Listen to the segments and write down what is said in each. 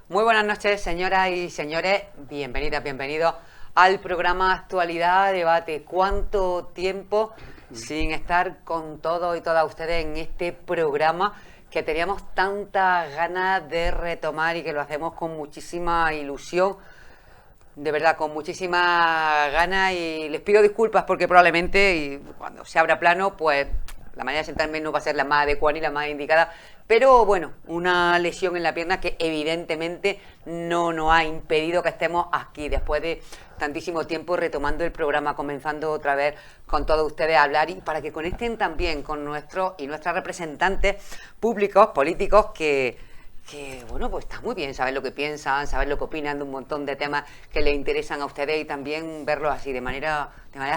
Muy buenas noches, señoras y señores. Bienvenidas, bienvenidos al programa Actualidad Debate. ¿Cuánto tiempo sin estar con todos y todas ustedes en este programa que teníamos tantas ganas de retomar y que lo hacemos con muchísima ilusión? De verdad, con muchísimas ganas, y les pido disculpas porque probablemente, y cuando se abra plano, pues la manera de sentarme no va a ser la más adecuada ni la más indicada, pero bueno, una lesión en la pierna que evidentemente no nos ha impedido que estemos aquí después de tantísimo tiempo retomando el programa, comenzando otra vez con todos ustedes a hablar, y para que conecten también con nuestros y nuestras representantes públicos, políticos, que bueno, pues está muy bien saber lo que piensan, saber lo que opinan de un montón de temas que les interesan a ustedes, y también verlos así de manera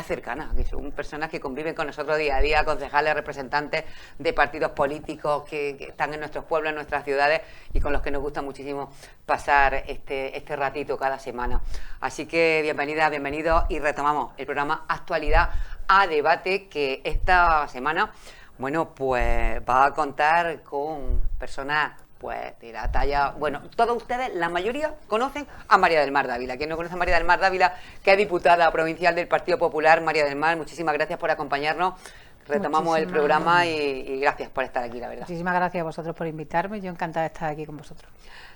cercana, que son personas que conviven con nosotros día a día, concejales, representantes de partidos políticos que están en nuestros pueblos, en nuestras ciudades, y con los que nos gusta muchísimo pasar este ratito cada semana. Así que bienvenidas, bienvenidos, y retomamos el programa Actualidad a Debate, que esta semana, bueno, pues va a contar con personas pues de la talla, bueno, todos ustedes, la mayoría, conocen a María del Mar Dávila. ¿Quién no conoce a María del Mar Dávila, que es diputada provincial del Partido Popular? María del Mar, muchísimas gracias por acompañarnos. Retomamos el programa y gracias por estar aquí, la verdad. Muchísimas gracias a vosotros por invitarme, yo encantada de estar aquí con vosotros.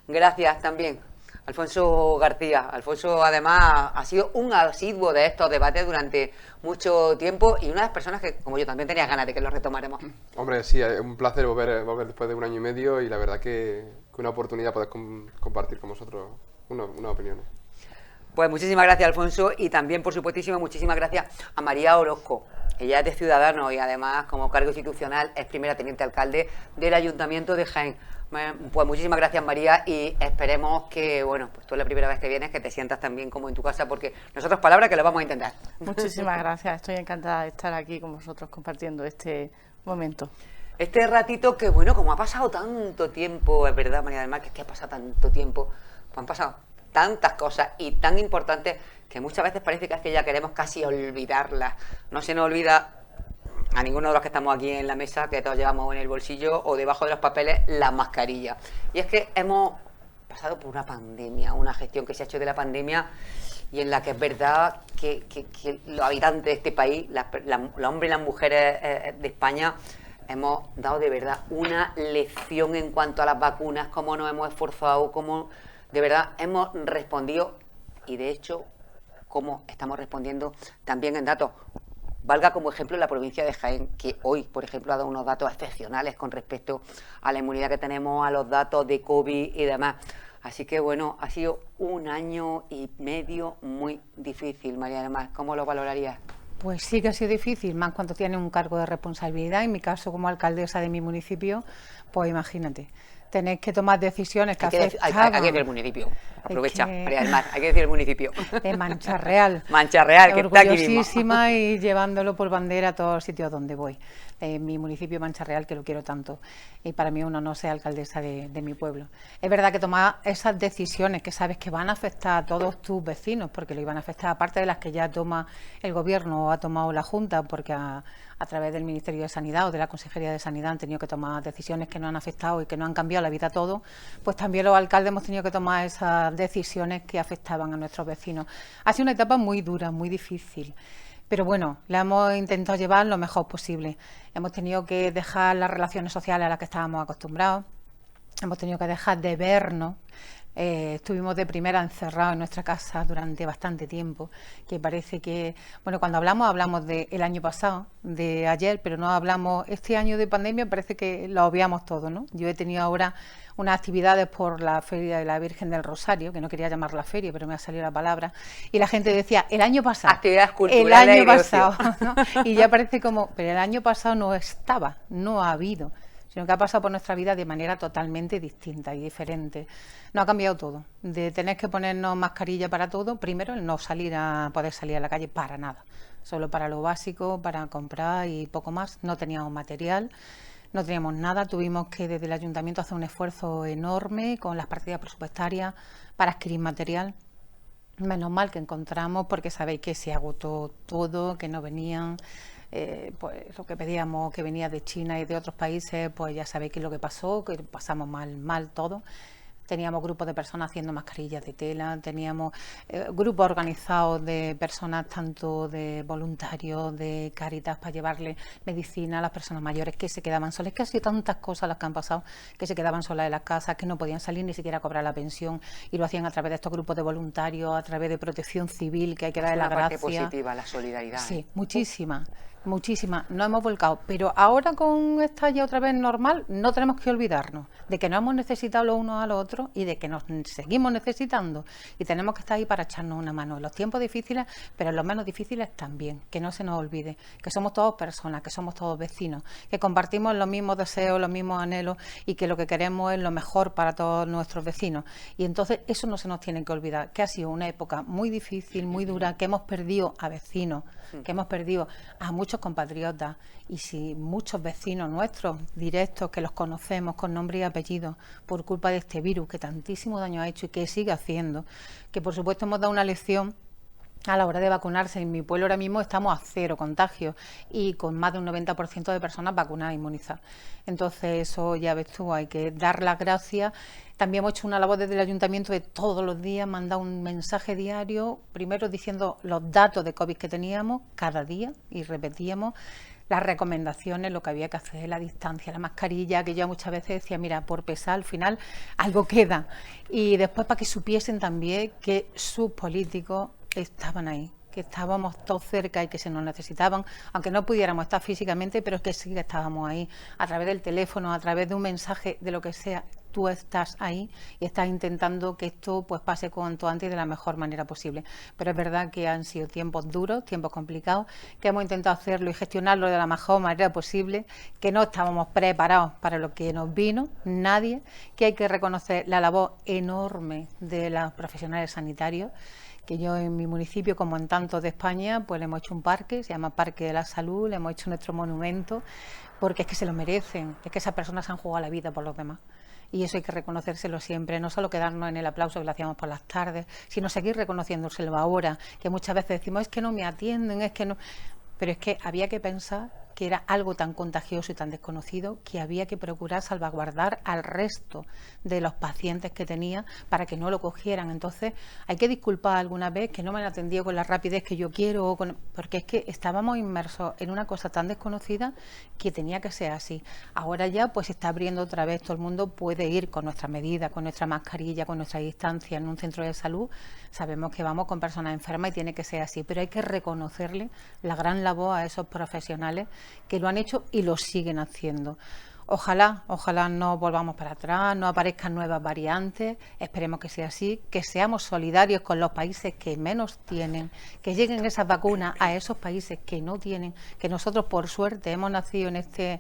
Gracias también Alfonso García. Alfonso, además, ha sido un asiduo de estos debates durante mucho tiempo, y una de las personas que, como yo, también tenía ganas de que los retomáramos. Hombre, sí, es un placer volver después de un año y medio, y la verdad que una oportunidad poder compartir con vosotros unas opiniones. Pues muchísimas gracias, Alfonso, y también, por supuestísimo, muchísimas gracias a María Orozco. Ella es de Ciudadanos y además, como cargo institucional, es primera teniente alcalde del Ayuntamiento de Jaén. Pues muchísimas gracias, María, y esperemos que, bueno, pues tú es la primera vez que vienes, que te sientas también como en tu casa, porque nosotros, palabra, que lo vamos a intentar. Muchísimas gracias, estoy encantada de estar aquí con vosotros compartiendo este momento. Este ratito que, bueno, como ha pasado tanto tiempo, es verdad, María del Mar, que es que ha pasado tanto tiempo, pues han pasado tantas cosas y tan importantes que muchas veces parece que es que ya queremos casi olvidarlas. No se nos olvida a ninguno de los que estamos aquí en la mesa que todos llevamos en el bolsillo o debajo de los papeles la mascarilla. Y es que hemos pasado por una pandemia, una gestión que se ha hecho de la pandemia, y en la que es verdad que los habitantes de este país, los hombres y las mujeres de España, hemos dado de verdad una lección en cuanto a las vacunas, cómo nos hemos esforzado, cómo de verdad hemos respondido, y de hecho cómo estamos respondiendo también en datos. Valga como ejemplo la provincia de Jaén, que hoy, por ejemplo, ha dado unos datos excepcionales con respecto a la inmunidad que tenemos, a los datos de COVID y demás. Así que, bueno, ha sido un año y medio muy difícil, María del Mar. ¿Cómo lo valorarías? Pues sí que ha sido difícil, más cuando tiene un cargo de responsabilidad. En mi caso, como alcaldesa de mi municipio, pues imagínate, tenéis que tomar decisiones que afectaban. Hay que decir el municipio. Aprovecha, María del Mar, hay que decir el municipio. De Mancha Real. Mancha Real, que está aquí mismo. Orgullosísima y llevándolo por bandera a todos los sitios donde voy. Mi municipio, Mancha Real, que lo quiero tanto. Y para mí un honor ser alcaldesa de mi pueblo. Es verdad que tomar esas decisiones que sabes que van a afectar a todos tus vecinos, porque lo iban a afectar, aparte de las que ya toma el Gobierno o ha tomado la Junta, porque a través del Ministerio de Sanidad o de la Consejería de Sanidad han tenido que tomar decisiones que nos han afectado y que nos han cambiado la vida a todos, pues también los alcaldes hemos tenido que tomar esas decisiones que afectaban a nuestros vecinos. Ha sido una etapa muy dura, muy difícil, pero bueno, la hemos intentado llevar lo mejor posible. Hemos tenido que dejar las relaciones sociales a las que estábamos acostumbrados, hemos tenido que dejar de vernos. Estuvimos de primera encerrados en nuestra casa durante bastante tiempo, que parece que, bueno, cuando hablamos del año pasado, de ayer, pero no hablamos, este año de pandemia parece que lo obviamos todo, ¿no? Yo he tenido ahora unas actividades por la Feria de la Virgen del Rosario, que no quería llamarla feria, pero me ha salido la palabra, y la gente decía, el año pasado, actividades culturales, el año pasado, ¿no? Y ya parece como, pero el año pasado no estaba, no ha habido, sino que ha pasado por nuestra vida de manera totalmente distinta y diferente. Nos ha cambiado todo, de tener que ponernos mascarilla para todo, primero el no poder salir a la calle para nada, solo para lo básico, para comprar y poco más. No teníamos material, no teníamos nada, tuvimos que desde el ayuntamiento hacer un esfuerzo enorme con las partidas presupuestarias para adquirir material. Menos mal que encontramos, porque sabéis que se agotó todo, que no venían. Pues lo que pedíamos que venía de China y de otros países, pues ya sabéis qué es lo que pasó, que pasamos mal todo. Teníamos grupos de personas haciendo mascarillas de tela, teníamos grupos organizados de personas, tanto de voluntarios, de Cáritas, para llevarle medicina a las personas mayores que se quedaban solas. Es que ha sido tantas cosas las que han pasado, que se quedaban solas en las casas, que no podían salir ni siquiera a cobrar la pensión, y lo hacían a través de estos grupos de voluntarios, a través de Protección Civil, que hay que darle la gracia. Una parte positiva, la solidaridad. Sí, muchísima. Muchísimas, nos hemos volcado, pero ahora con esta ya otra vez normal, no tenemos que olvidarnos de que nos hemos necesitado los unos a los otros y de que nos seguimos necesitando, y tenemos que estar ahí para echarnos una mano en los tiempos difíciles, pero en los menos difíciles también, que no se nos olvide que somos todos personas, que somos todos vecinos, que compartimos los mismos deseos, los mismos anhelos, y que lo que queremos es lo mejor para todos nuestros vecinos. Y entonces eso no se nos tiene que olvidar, que ha sido una época muy difícil, muy dura, que hemos perdido a vecinos, que hemos perdido a muchos compatriotas, y si muchos vecinos nuestros directos, que los conocemos con nombre y apellido, por culpa de este virus que tantísimo daño ha hecho y que sigue haciendo, que por supuesto hemos dado una lección a la hora de vacunarse. En mi pueblo ahora mismo estamos a 0 contagios y con más de un 90% de personas vacunadas, inmunizadas. Entonces eso ya ves tú, hay que dar las gracias. También hemos hecho una labor desde el ayuntamiento de todos los días mandar un mensaje diario, primero diciendo los datos de COVID que teníamos cada día, y repetíamos las recomendaciones, lo que había que hacer, la distancia, la mascarilla, que yo muchas veces decía, mira, por pesar al final algo queda. Y después para que supiesen también que sus políticos estaban ahí, que estábamos todos cerca y que se nos necesitaban, aunque no pudiéramos estar físicamente, pero es que sí que estábamos ahí, a través del teléfono, a través de un mensaje, de lo que sea. Tú estás ahí y estás intentando que esto pues pase cuanto antes y de la mejor manera posible. Pero es verdad que han sido tiempos duros, tiempos complicados, que hemos intentado hacerlo y gestionarlo de la mejor manera posible, que no estábamos preparados para lo que nos vino, nadie, que hay que reconocer la labor enorme de los profesionales sanitarios, que yo en mi municipio, como en tantos de España, pues le hemos hecho un parque, se llama Parque de la Salud, le hemos hecho nuestro monumento, porque es que se lo merecen, es que esas personas se han jugado la vida por los demás. Y eso hay que reconocérselo siempre, no solo quedarnos en el aplauso que le hacíamos por las tardes, sino seguir reconociéndoselo ahora, que muchas veces decimos, es que no me atienden, es que no... Pero es que había que pensar que era algo tan contagioso y tan desconocido que había que procurar salvaguardar al resto de los pacientes que tenía para que no lo cogieran. Entonces hay que disculpar alguna vez que no me han atendido con la rapidez que yo quiero, porque es que estábamos inmersos en una cosa tan desconocida que tenía que ser así. Ahora ya pues se está abriendo otra vez, todo el mundo puede ir con nuestra medida, con nuestra mascarilla, con nuestra distancia en un centro de salud. Sabemos que vamos con personas enfermas y tiene que ser así, pero hay que reconocerle la gran labor a esos profesionales que lo han hecho y lo siguen haciendo. Ojalá no volvamos para atrás, no aparezcan nuevas variantes, esperemos que sea así, que seamos solidarios con los países que menos tienen, que lleguen esas vacunas a esos países que no tienen, que nosotros por suerte hemos nacido en este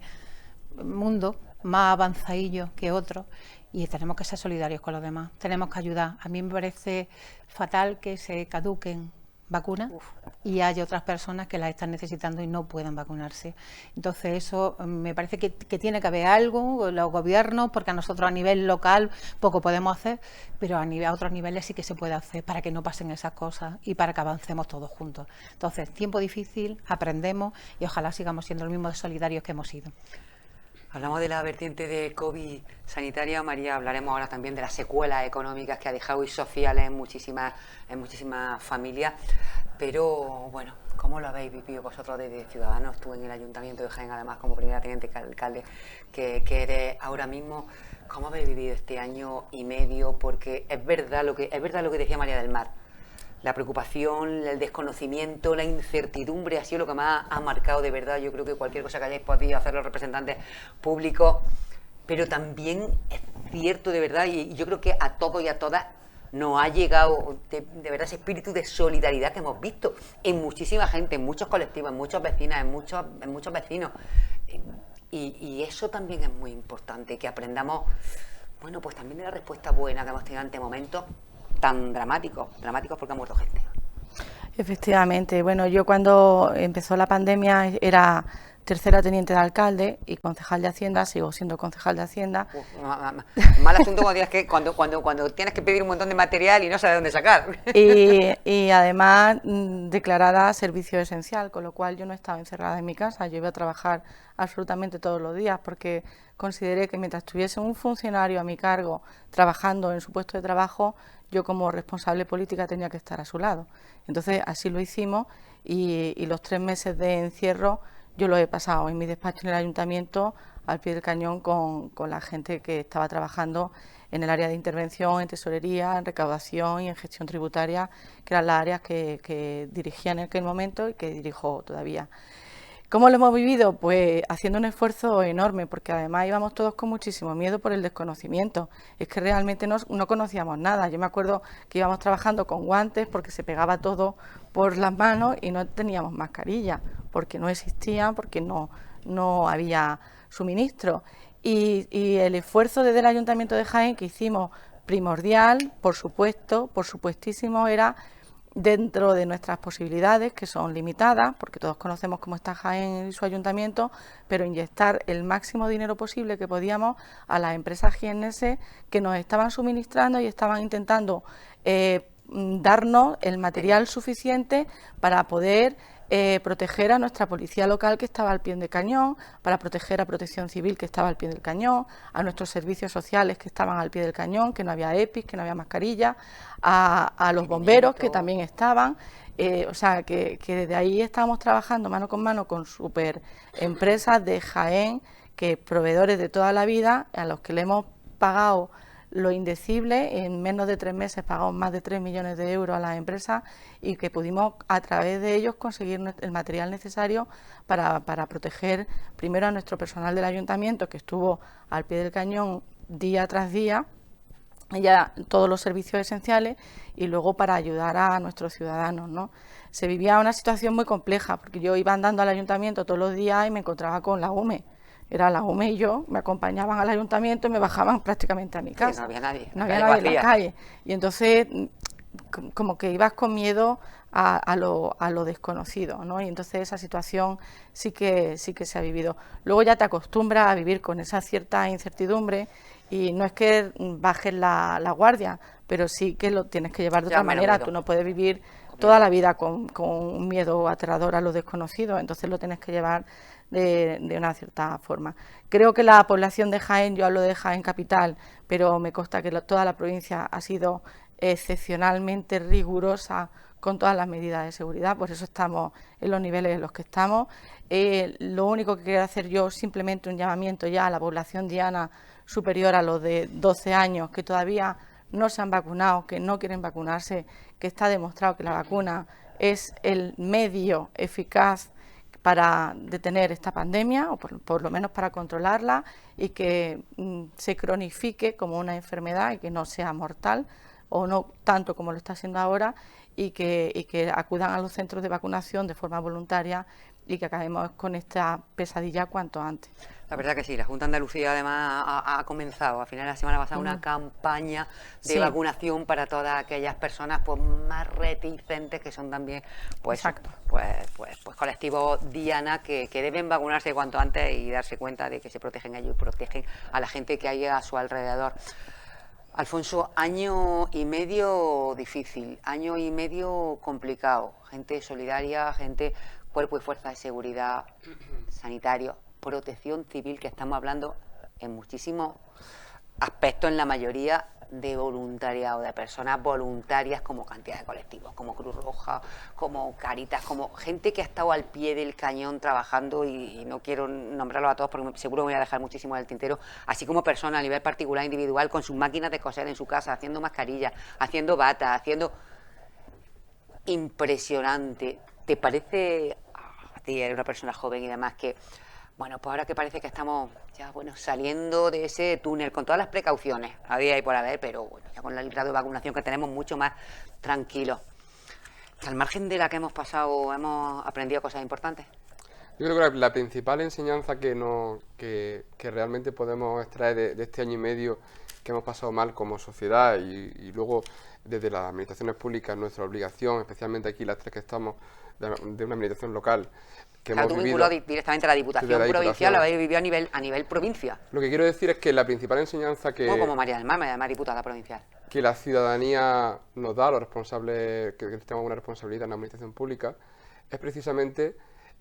mundo más avanzadillo que otros, y tenemos que ser solidarios con los demás, tenemos que ayudar. A mí me parece fatal que se caduquen vacunas y hay otras personas que las están necesitando y no puedan vacunarse. Entonces eso me parece que tiene que haber algo, los gobiernos, porque a nosotros a nivel local poco podemos hacer, pero a otros niveles sí que se puede hacer para que no pasen esas cosas y para que avancemos todos juntos. Entonces, tiempo difícil, aprendemos y ojalá sigamos siendo los mismos solidarios que hemos sido. Hablamos de la vertiente de COVID sanitaria, María, hablaremos ahora también de las secuelas económicas que ha dejado y sociales en muchísimas familias, pero bueno, ¿cómo lo habéis vivido vosotros desde Ciudadanos? Tú en el Ayuntamiento de Jaén, además como primera teniente alcalde que eres ahora mismo, ¿cómo habéis vivido este año y medio? Porque es verdad lo que decía María del Mar. La preocupación, el desconocimiento, la incertidumbre ha sido lo que más ha marcado de verdad. Yo creo que cualquier cosa que hayáis podido hacer los representantes públicos, pero también es cierto de verdad, y yo creo que a todos y a todas nos ha llegado de verdad ese espíritu de solidaridad que hemos visto en muchísima gente, en muchos colectivos, en muchas vecinas, en muchos vecinos. Y eso también es muy importante, que aprendamos, bueno, pues también de la respuesta buena que hemos tenido ante momentos tan dramáticos porque ha muerto gente. Efectivamente, bueno, yo cuando empezó la pandemia era tercera teniente de alcalde y concejal de Hacienda, sigo siendo concejal de Hacienda. Mal asunto cuando tienes que pedir un montón de material y no sabes dónde sacar. Y además declarada servicio esencial, con lo cual yo no estaba encerrada en mi casa, yo iba a trabajar absolutamente todos los días porque consideré que mientras tuviese un funcionario a mi cargo trabajando en su puesto de trabajo, yo como responsable política tenía que estar a su lado. Entonces así lo hicimos y los 3 meses de encierro yo lo he pasado en mi despacho en el ayuntamiento al pie del cañón con la gente que estaba trabajando en el área de intervención, en tesorería, en recaudación y en gestión tributaria, que eran las áreas que dirigía en aquel momento y que dirijo todavía. ¿Cómo lo hemos vivido? Pues haciendo un esfuerzo enorme, porque además íbamos todos con muchísimo miedo por el desconocimiento. Es que realmente no conocíamos nada. Yo me acuerdo que íbamos trabajando con guantes porque se pegaba todo por las manos y no teníamos mascarilla, porque no existían, porque no había suministro. Y el esfuerzo desde el Ayuntamiento de Jaén que hicimos primordial, por supuestísimo, era dentro de nuestras posibilidades, que son limitadas, porque todos conocemos cómo está Jaén y su ayuntamiento, pero inyectar el máximo dinero posible que podíamos a las empresas jienenses que nos estaban suministrando y estaban intentando darnos el material suficiente para poder proteger a nuestra policía local que estaba al pie del cañón, para proteger a Protección Civil que estaba al pie del cañón, a nuestros servicios sociales que estaban al pie del cañón, que no había EPIs, que no había mascarilla, a los bomberos que también estaban. O sea, que desde ahí estábamos trabajando mano con super empresas de Jaén, que proveedores de toda la vida, a los que le hemos pagado lo indecible. En menos de 3 meses pagamos más de 3 millones de euros a las empresas y que pudimos a través de ellos conseguir el material necesario para proteger primero a nuestro personal del ayuntamiento, que estuvo al pie del cañón día tras día, ya todos los servicios esenciales, y luego para ayudar a nuestros ciudadanos, ¿no? Se vivía una situación muy compleja porque yo iba andando al ayuntamiento todos los días y me encontraba con la UME. Era la UME y yo, me acompañaban al ayuntamiento y me bajaban prácticamente a mi casa. Sí, no había nadie. No había nadie en la calle. Y entonces, como que ibas con miedo a lo desconocido, ¿no? Y entonces esa situación sí que se ha vivido. Luego ya te acostumbras a vivir con esa cierta incertidumbre y no es que bajes la guardia, pero sí que lo tienes que llevar de otra manera. Tú no puedes vivir toda la vida con un miedo aterrador a lo desconocido, entonces lo tienes que llevar de una cierta forma. Creo que la población de Jaén, yo hablo de Jaén capital, pero me consta que toda la provincia ha sido excepcionalmente rigurosa con todas las medidas de seguridad, por eso estamos en los niveles en los que estamos. Lo único que quiero hacer yo, simplemente un llamamiento ya a la población diana superior a los de 12 años que todavía no se han vacunado, que no quieren vacunarse, que está demostrado que la vacuna es el medio eficaz para detener esta pandemia, o por lo menos para controlarla, y que se cronifique como una enfermedad y que no sea mortal, o no tanto como lo está haciendo ahora, y que acudan a los centros de vacunación de forma voluntaria y que acabemos con esta pesadilla cuanto antes. La verdad que sí, la Junta de Andalucía además ha comenzado a final de la semana pasada una campaña de vacunación para todas aquellas personas pues más reticentes, que son también pues colectivos diana que deben vacunarse cuanto antes y darse cuenta de que se protegen ellos y protegen a la gente que hay a su alrededor. Alfonso, año y medio difícil, año y medio complicado, gente solidaria, gente, cuerpo y fuerza de seguridad, sanitario, Protección Civil, que estamos hablando en muchísimos aspectos, en la mayoría de voluntariado, de personas voluntarias, como cantidad de colectivos, como Cruz Roja, como Cáritas, como gente que ha estado al pie del cañón trabajando, y no quiero nombrarlos a todos porque seguro me voy a dejar muchísimo del tintero, así como personas a nivel particular, individual, con sus máquinas de coser en su casa, haciendo mascarillas, haciendo batas, haciendo... Impresionante. ¿Te parece, a ti eres una persona joven y demás, que bueno, pues ahora que parece que estamos ya saliendo de ese túnel con todas las precauciones, había y por haber, pero bueno, ya con el grado de vacunación que tenemos mucho más tranquilos, al margen de la que hemos pasado, hemos aprendido cosas importantes? Yo creo que la principal enseñanza que realmente podemos extraer de este año y medio que hemos pasado mal como sociedad y luego desde las administraciones públicas nuestra obligación, especialmente aquí las tres que estamos, de una administración local, que Claro, hemos tú vivido vinculado directamente a la Diputación desde la Provincial, lo Diputación. habéis vivido a nivel provincia. Lo que quiero decir es que la principal enseñanza No como María del Mar diputada provincial. que la ciudadanía nos da a los responsables, que tenemos una responsabilidad en la administración pública, es precisamente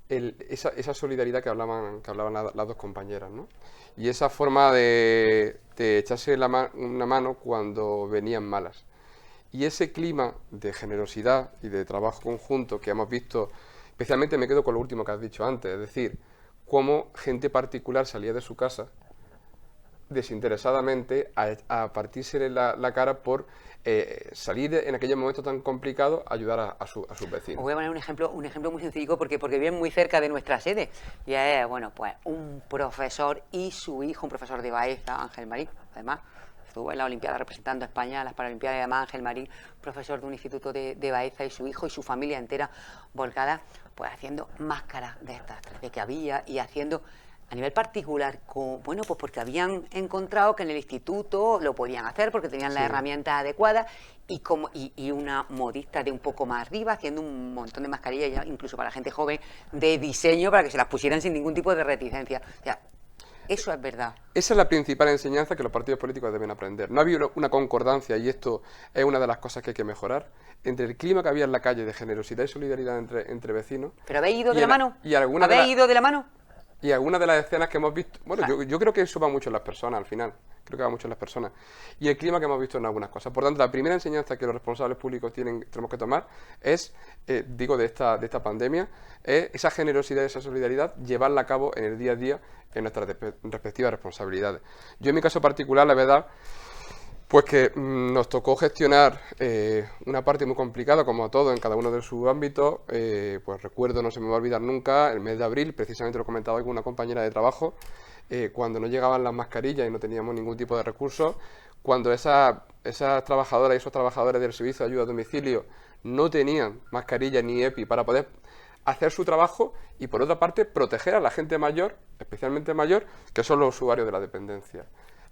esa solidaridad que hablaban las dos compañeras, ¿no? Y esa forma de echarse una mano cuando venían malas. Y ese clima de generosidad y de trabajo conjunto que hemos visto, especialmente me quedo con lo último que has dicho antes, es decir, cómo gente particular salía de su casa desinteresadamente a partirse la cara por salir en aquellos momentos tan complicados a ayudar a sus vecinos. Os voy a poner un ejemplo muy sencillo porque viven muy cerca de nuestra sede. Y es, bueno, pues un profesor y su hijo, un profesor de Baeza, Ángel Marín, además. Estuvo en la Olimpiada representando a España, en las Paralimpiadas, y además Ángel Marín, profesor de un instituto de Baeza, y su hijo y su familia entera volcada, pues haciendo máscaras de estas que había y haciendo a nivel particular, bueno, pues porque habían encontrado que en el instituto lo podían hacer porque tenían las herramientas adecuadas y una modista de un poco más arriba haciendo un montón de mascarillas, ya incluso para gente joven, de diseño para que se las pusieran sin ningún tipo de reticencia. O sea, eso es verdad. Esa es la principal enseñanza que los partidos políticos deben aprender. No ha habido una concordancia, y esto es una de las cosas que hay que mejorar, entre el clima que había en la calle de generosidad y solidaridad entre vecinos. ¿Pero habéis ido de la mano? ¿Habéis ido de la mano? Y algunas de las escenas que hemos visto, bueno, yo creo que eso va mucho en las personas al final, creo que va mucho en las personas. Y el clima que hemos visto en algunas cosas. Por tanto, la primera enseñanza que los responsables públicos tenemos que tomar es, de esta pandemia, es esa generosidad, esa solidaridad, llevarla a cabo en el día a día en nuestras respectivas responsabilidades. Yo en mi caso particular, la verdad, pues que nos tocó gestionar una parte muy complicada, como a todos, en cada uno de sus ámbitos. Pues recuerdo, no se me va a olvidar nunca, el mes de abril, precisamente lo comentaba hoy con una compañera de trabajo, cuando no llegaban las mascarillas y no teníamos ningún tipo de recursos, cuando esas trabajadoras y esos trabajadores del servicio de ayuda a domicilio no tenían mascarillas ni EPI para poder hacer su trabajo y, por otra parte, proteger a la gente mayor, especialmente mayor, que son los usuarios de la dependencia.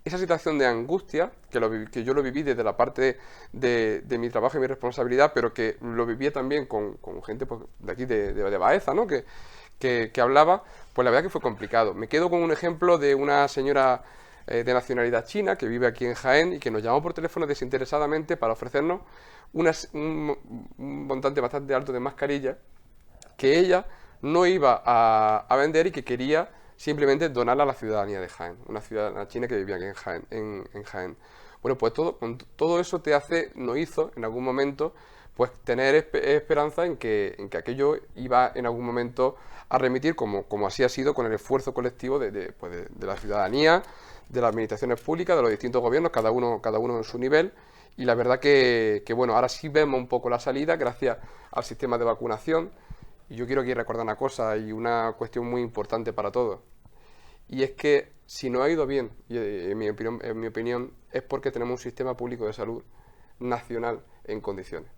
Esa situación de angustia, que yo lo viví desde la parte de mi trabajo y mi responsabilidad, pero que lo vivía también con gente pues, de aquí, de Baeza, ¿no? que hablaba, pues la verdad que fue complicado. Me quedo con un ejemplo de una señora de nacionalidad china que vive aquí en Jaén y que nos llamó por teléfono desinteresadamente para ofrecernos un montante bastante alto de mascarillas que ella no iba a vender y que quería simplemente donarla a la ciudadanía de Jaén, una ciudadana china que vivía aquí en Jaén. Bueno, pues todo eso nos hizo en algún momento pues tener esperanza en que aquello iba en algún momento a remitir, como así ha sido con el esfuerzo colectivo de la ciudadanía, de las administraciones públicas, de los distintos gobiernos, cada uno en su nivel. Y la verdad que bueno, ahora sí vemos un poco la salida gracias al sistema de vacunación. Y yo quiero aquí recordar una cosa y una cuestión muy importante para todos. Y es que si no ha ido bien, y en mi opinión, es porque tenemos un sistema público de salud nacional en condiciones.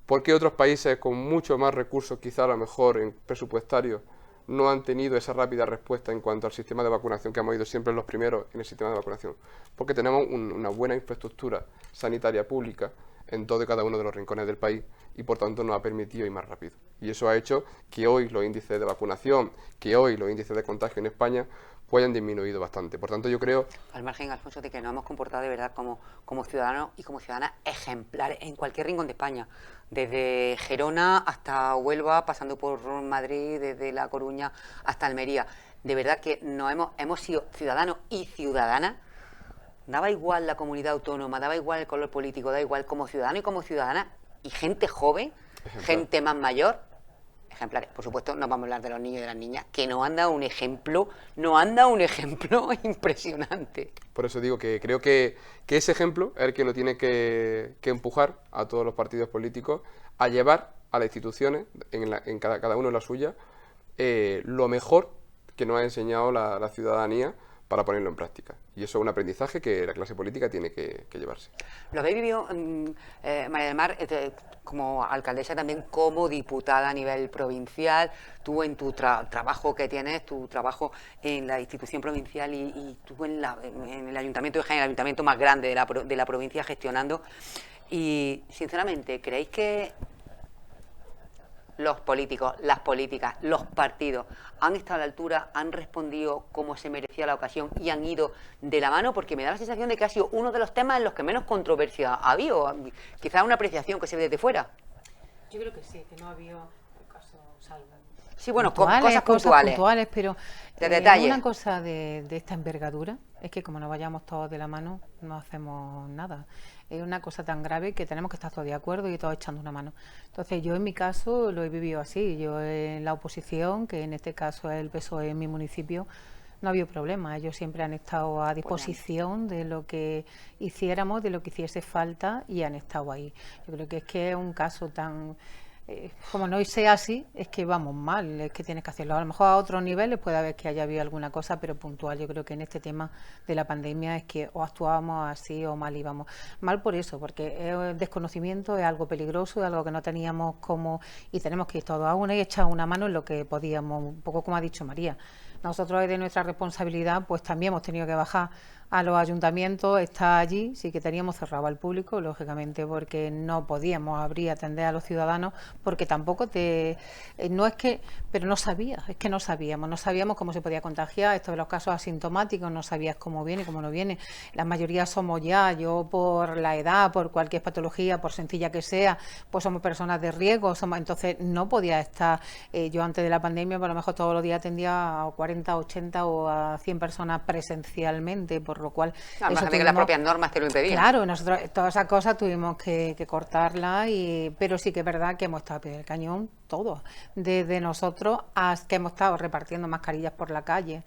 ¿Por qué otros países con mucho más recursos, quizá a lo mejor en presupuestarios, no han tenido esa rápida respuesta en cuanto al sistema de vacunación, que hemos ido siempre los primeros en el sistema de vacunación? Porque tenemos una buena infraestructura sanitaria pública en todo y cada uno de los rincones del país y por tanto nos ha permitido ir más rápido. Y eso ha hecho que hoy los índices de vacunación, que hoy los índices de contagio en España pues hayan disminuido bastante. Por tanto, yo creo... Al margen, Alfonso, de que nos hemos comportado de verdad como ciudadanos y como ciudadanas ejemplares en cualquier rincón de España. Desde Gerona hasta Huelva, pasando por Madrid, desde La Coruña hasta Almería. De verdad que hemos sido ciudadanos y ciudadanas. Daba igual la comunidad autónoma, daba igual el color político, da igual, como ciudadano y como ciudadana, y gente joven, gente más mayor, ejemplares. Por supuesto, no vamos a hablar de los niños y de las niñas, que nos han dado un ejemplo impresionante. Por eso digo que creo que ese ejemplo es el que nos tiene que empujar a todos los partidos políticos a llevar a las instituciones, en cada uno en la suya, lo mejor que nos ha enseñado la ciudadanía para ponerlo en práctica. Y eso es un aprendizaje que la clase política tiene que llevarse. ¿Lo habéis vivido, María del Mar, como alcaldesa, también como diputada a nivel provincial? Tú en tu trabajo que tienes, tu trabajo en la institución provincial y tú en el ayuntamiento de Jaén, el ayuntamiento más grande de la provincia, gestionando. Y, sinceramente, ¿creéis que los políticos, las políticas, los partidos han estado a la altura, han respondido como se merecía la ocasión y han ido de la mano? Porque me da la sensación de que ha sido uno de los temas en los que menos controversia ha habido. Quizás una apreciación que se ve desde fuera. Yo creo que sí, que no ha habido casos salvo. Sí, bueno, cosas puntuales, pero de detalle. una cosa de esta envergadura es que como no vayamos todos de la mano, no hacemos nada. Es una cosa tan grave que tenemos que estar todos de acuerdo y todos echando una mano. Entonces, yo en mi caso lo he vivido así. Yo en la oposición, que en este caso es el PSOE en mi municipio, no ha habido problema. Ellos siempre han estado a disposición de lo que hiciéramos, de lo que hiciese falta, y han estado ahí. Yo creo que es un caso tan... como no sea así, es que vamos mal, es que tienes que hacerlo. A lo mejor a otros niveles puede haber que haya habido alguna cosa, pero puntual. Yo creo que en este tema de la pandemia es que o actuábamos así o mal íbamos. Mal por eso, porque el desconocimiento es algo peligroso, es algo que no teníamos como, y tenemos que ir todos a una y echar una mano en lo que podíamos, un poco como ha dicho María. Nosotros, de nuestra responsabilidad, pues también hemos tenido que bajar a los ayuntamientos, está allí, sí que teníamos cerrado al público, lógicamente, porque no podíamos abrir y atender a los ciudadanos, porque tampoco no es que, pero no sabías, es que no sabíamos cómo se podía contagiar. Esto de los casos asintomáticos, no sabías cómo viene, cómo no viene. La mayoría somos ya, yo por la edad, por cualquier patología, por sencilla que sea, pues somos personas de riesgo, entonces no podía estar, yo antes de la pandemia, por lo mejor todos los días atendía a 40, 80 o a 100 personas presencialmente, por lo cual... Imagínate que las propias normas te lo impedían. Claro, nosotros todas esas cosas tuvimos que cortarlas, pero sí que es verdad que hemos estado a pie del cañón todos, desde nosotros hasta que hemos estado repartiendo mascarillas por la calle.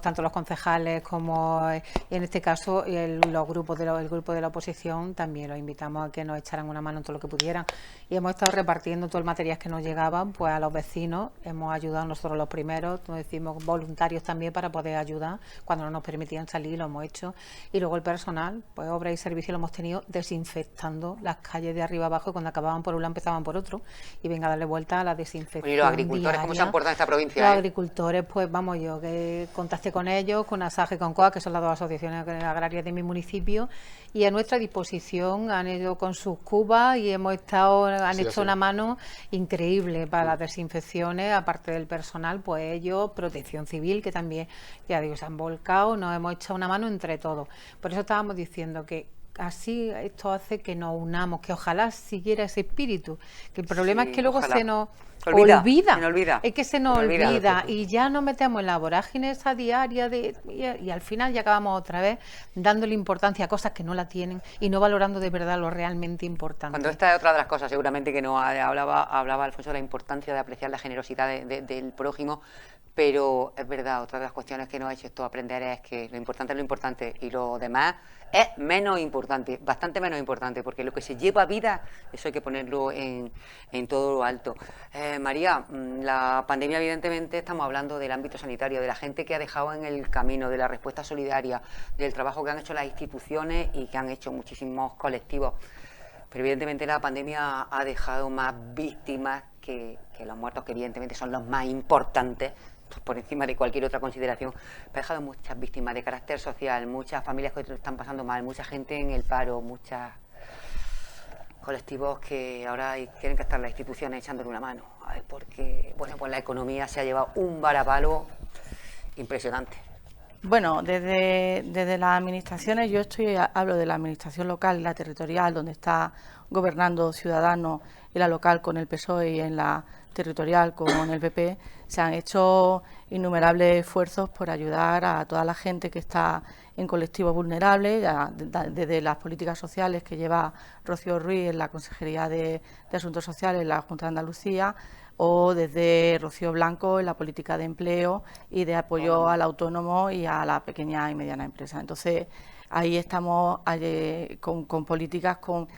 Tanto los concejales como, en este caso, el grupo de la oposición, también los invitamos a que nos echaran una mano en todo lo que pudieran. Y hemos estado repartiendo todo el material que nos llegaba, pues a los vecinos. Hemos ayudado nosotros los primeros, nos decimos voluntarios también para poder ayudar. Cuando no nos permitían salir, lo hemos hecho. Y luego el personal, pues obra y servicio, lo hemos tenido desinfectando las calles de arriba abajo. Cuando acababan por un lado, empezaban por otro. Y venga a darle vuelta a la desinfección. ¿Y los agricultores diaria. cómo se han portado en esta provincia? Los agricultores, pues vamos, yo que contacté con ellos, con ASAJE y con COA, que son las dos asociaciones agrarias de mi municipio, y a nuestra disposición han ido con sus cubas y han hecho una mano increíble para las desinfecciones. Aparte del personal, pues ellos, Protección Civil, que también, ya digo, se han volcado, nos hemos echado una mano entre todos. Por eso estábamos diciendo que así esto hace que nos unamos, que ojalá siguiera ese espíritu, que el problema es que luego ojalá. se nos olvida. Es que se nos olvida y ya nos metemos en la vorágine esa diaria y al final ya acabamos otra vez dándole importancia a cosas que no la tienen y no valorando de verdad lo realmente importante. Cuando esta es otra de las cosas seguramente que no hablaba Alfonso, de la importancia de apreciar la generosidad del prójimo, pero es verdad, otra de las cuestiones que nos ha hecho esto aprender es que lo importante y lo demás es menos importante, bastante menos importante, porque lo que se lleva a vida, eso hay que ponerlo en todo lo alto. María, la pandemia, evidentemente, estamos hablando del ámbito sanitario, de la gente que ha dejado en el camino, de la respuesta solidaria, del trabajo que han hecho las instituciones y que han hecho muchísimos colectivos. Pero evidentemente la pandemia ha dejado más víctimas que los muertos, que evidentemente son los más importantes, por encima de cualquier otra consideración. Ha dejado muchas víctimas de carácter social, muchas familias que lo están pasando mal, mucha gente en el paro, muchos colectivos que ahora tienen que estar las instituciones echándole una mano, porque bueno, pues la economía se ha llevado un varapalo impresionante. Bueno, desde las administraciones, hablo de la administración local y la territorial, donde está gobernando Ciudadanos, y la local con el PSOE y en la territorial con el PP, se han hecho innumerables esfuerzos por ayudar a toda la gente que está en colectivos vulnerables, desde las políticas sociales que lleva Rocío Ruiz en la Consejería de Asuntos Sociales en la Junta de Andalucía, o desde Rocío Blanco en la política de empleo y de apoyo al autónomo y a la pequeña y mediana empresa. Entonces, ahí estamos con políticas, con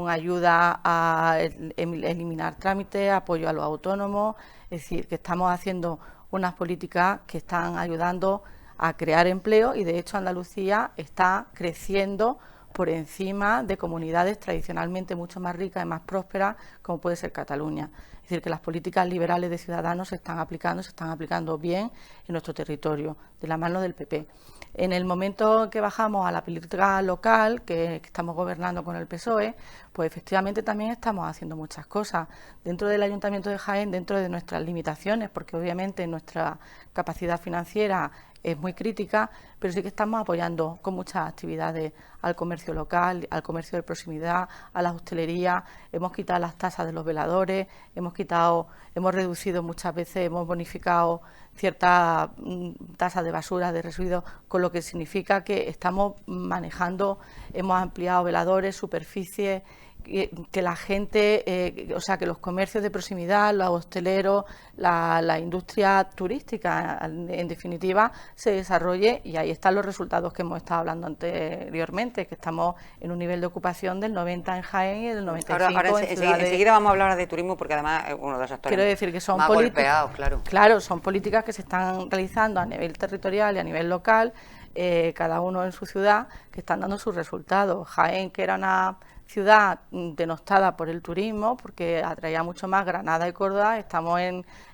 ayuda a eliminar trámites, apoyo a los autónomos, es decir, que estamos haciendo unas políticas que están ayudando a crear empleo, y de hecho Andalucía está creciendo por encima de comunidades tradicionalmente mucho más ricas y más prósperas, como puede ser Cataluña. Es decir, que las políticas liberales de Ciudadanos se están aplicando bien en nuestro territorio, de la mano del PP. En el momento que bajamos a la política local, que estamos gobernando con el PSOE, pues efectivamente también estamos haciendo muchas cosas. Dentro del Ayuntamiento de Jaén, dentro de nuestras limitaciones, porque obviamente nuestra capacidad financiera es muy crítica, pero sí que estamos apoyando con muchas actividades al comercio local, al comercio de proximidad, a la hostelería. Hemos quitado las tasas de los veladores, hemos reducido muchas veces, hemos bonificado ciertas tasas de basura, de residuos, con lo que significa que estamos manejando, hemos ampliado veladores, superficies, que la gente, o sea, que los comercios de proximidad, los hosteleros, la industria turística, en definitiva, se desarrolle, y ahí están los resultados que hemos estado hablando anteriormente, que estamos en un nivel de ocupación del 90 en Jaén y del 95 ahora en ciudades. enseguida vamos a hablar de turismo, porque además es uno de los sectores Quiero decir que son más golpeados, claro. Claro, son políticas que se están realizando a nivel territorial y a nivel local, cada uno en su ciudad, que están dando sus resultados. Jaén, que era una ciudad denostada por el turismo, porque atraía mucho más Granada y Córdoba, estamos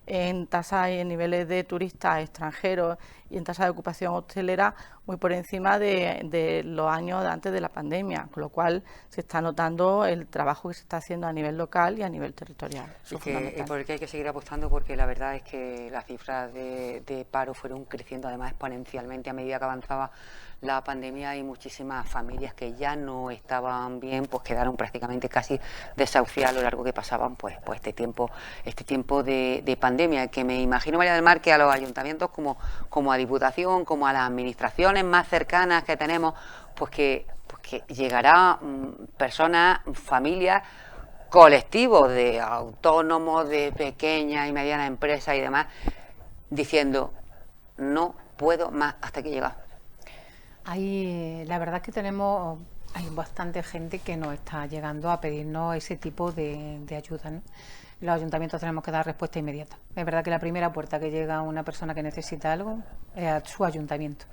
en tasas y en niveles de turistas extranjeros y en tasas de ocupación hostelera muy por encima de los años de antes de la pandemia, con lo cual se está notando el trabajo que se está haciendo a nivel local y a nivel territorial. Y por el que hay que seguir apostando, porque la verdad es que las cifras de paro fueron creciendo además exponencialmente a medida que avanzaba la pandemia, y muchísimas familias que ya no estaban bien, pues quedaron prácticamente casi desahuciadas a lo largo que pasaban pues este tiempo de pandemia, que me imagino, María del Mar, que a los ayuntamientos como a Diputación, como a las administraciones más cercanas que tenemos, pues que llegará personas, familias, colectivos de autónomos, de pequeñas y medianas empresas y demás, diciendo: no puedo más, hasta que llega. La verdad es que hay bastante gente que nos está llegando a pedirnos ese tipo de ayuda, ¿no? Los ayuntamientos tenemos que dar respuesta inmediata. Es verdad que la primera puerta que llega a una persona que necesita algo es a su ayuntamiento.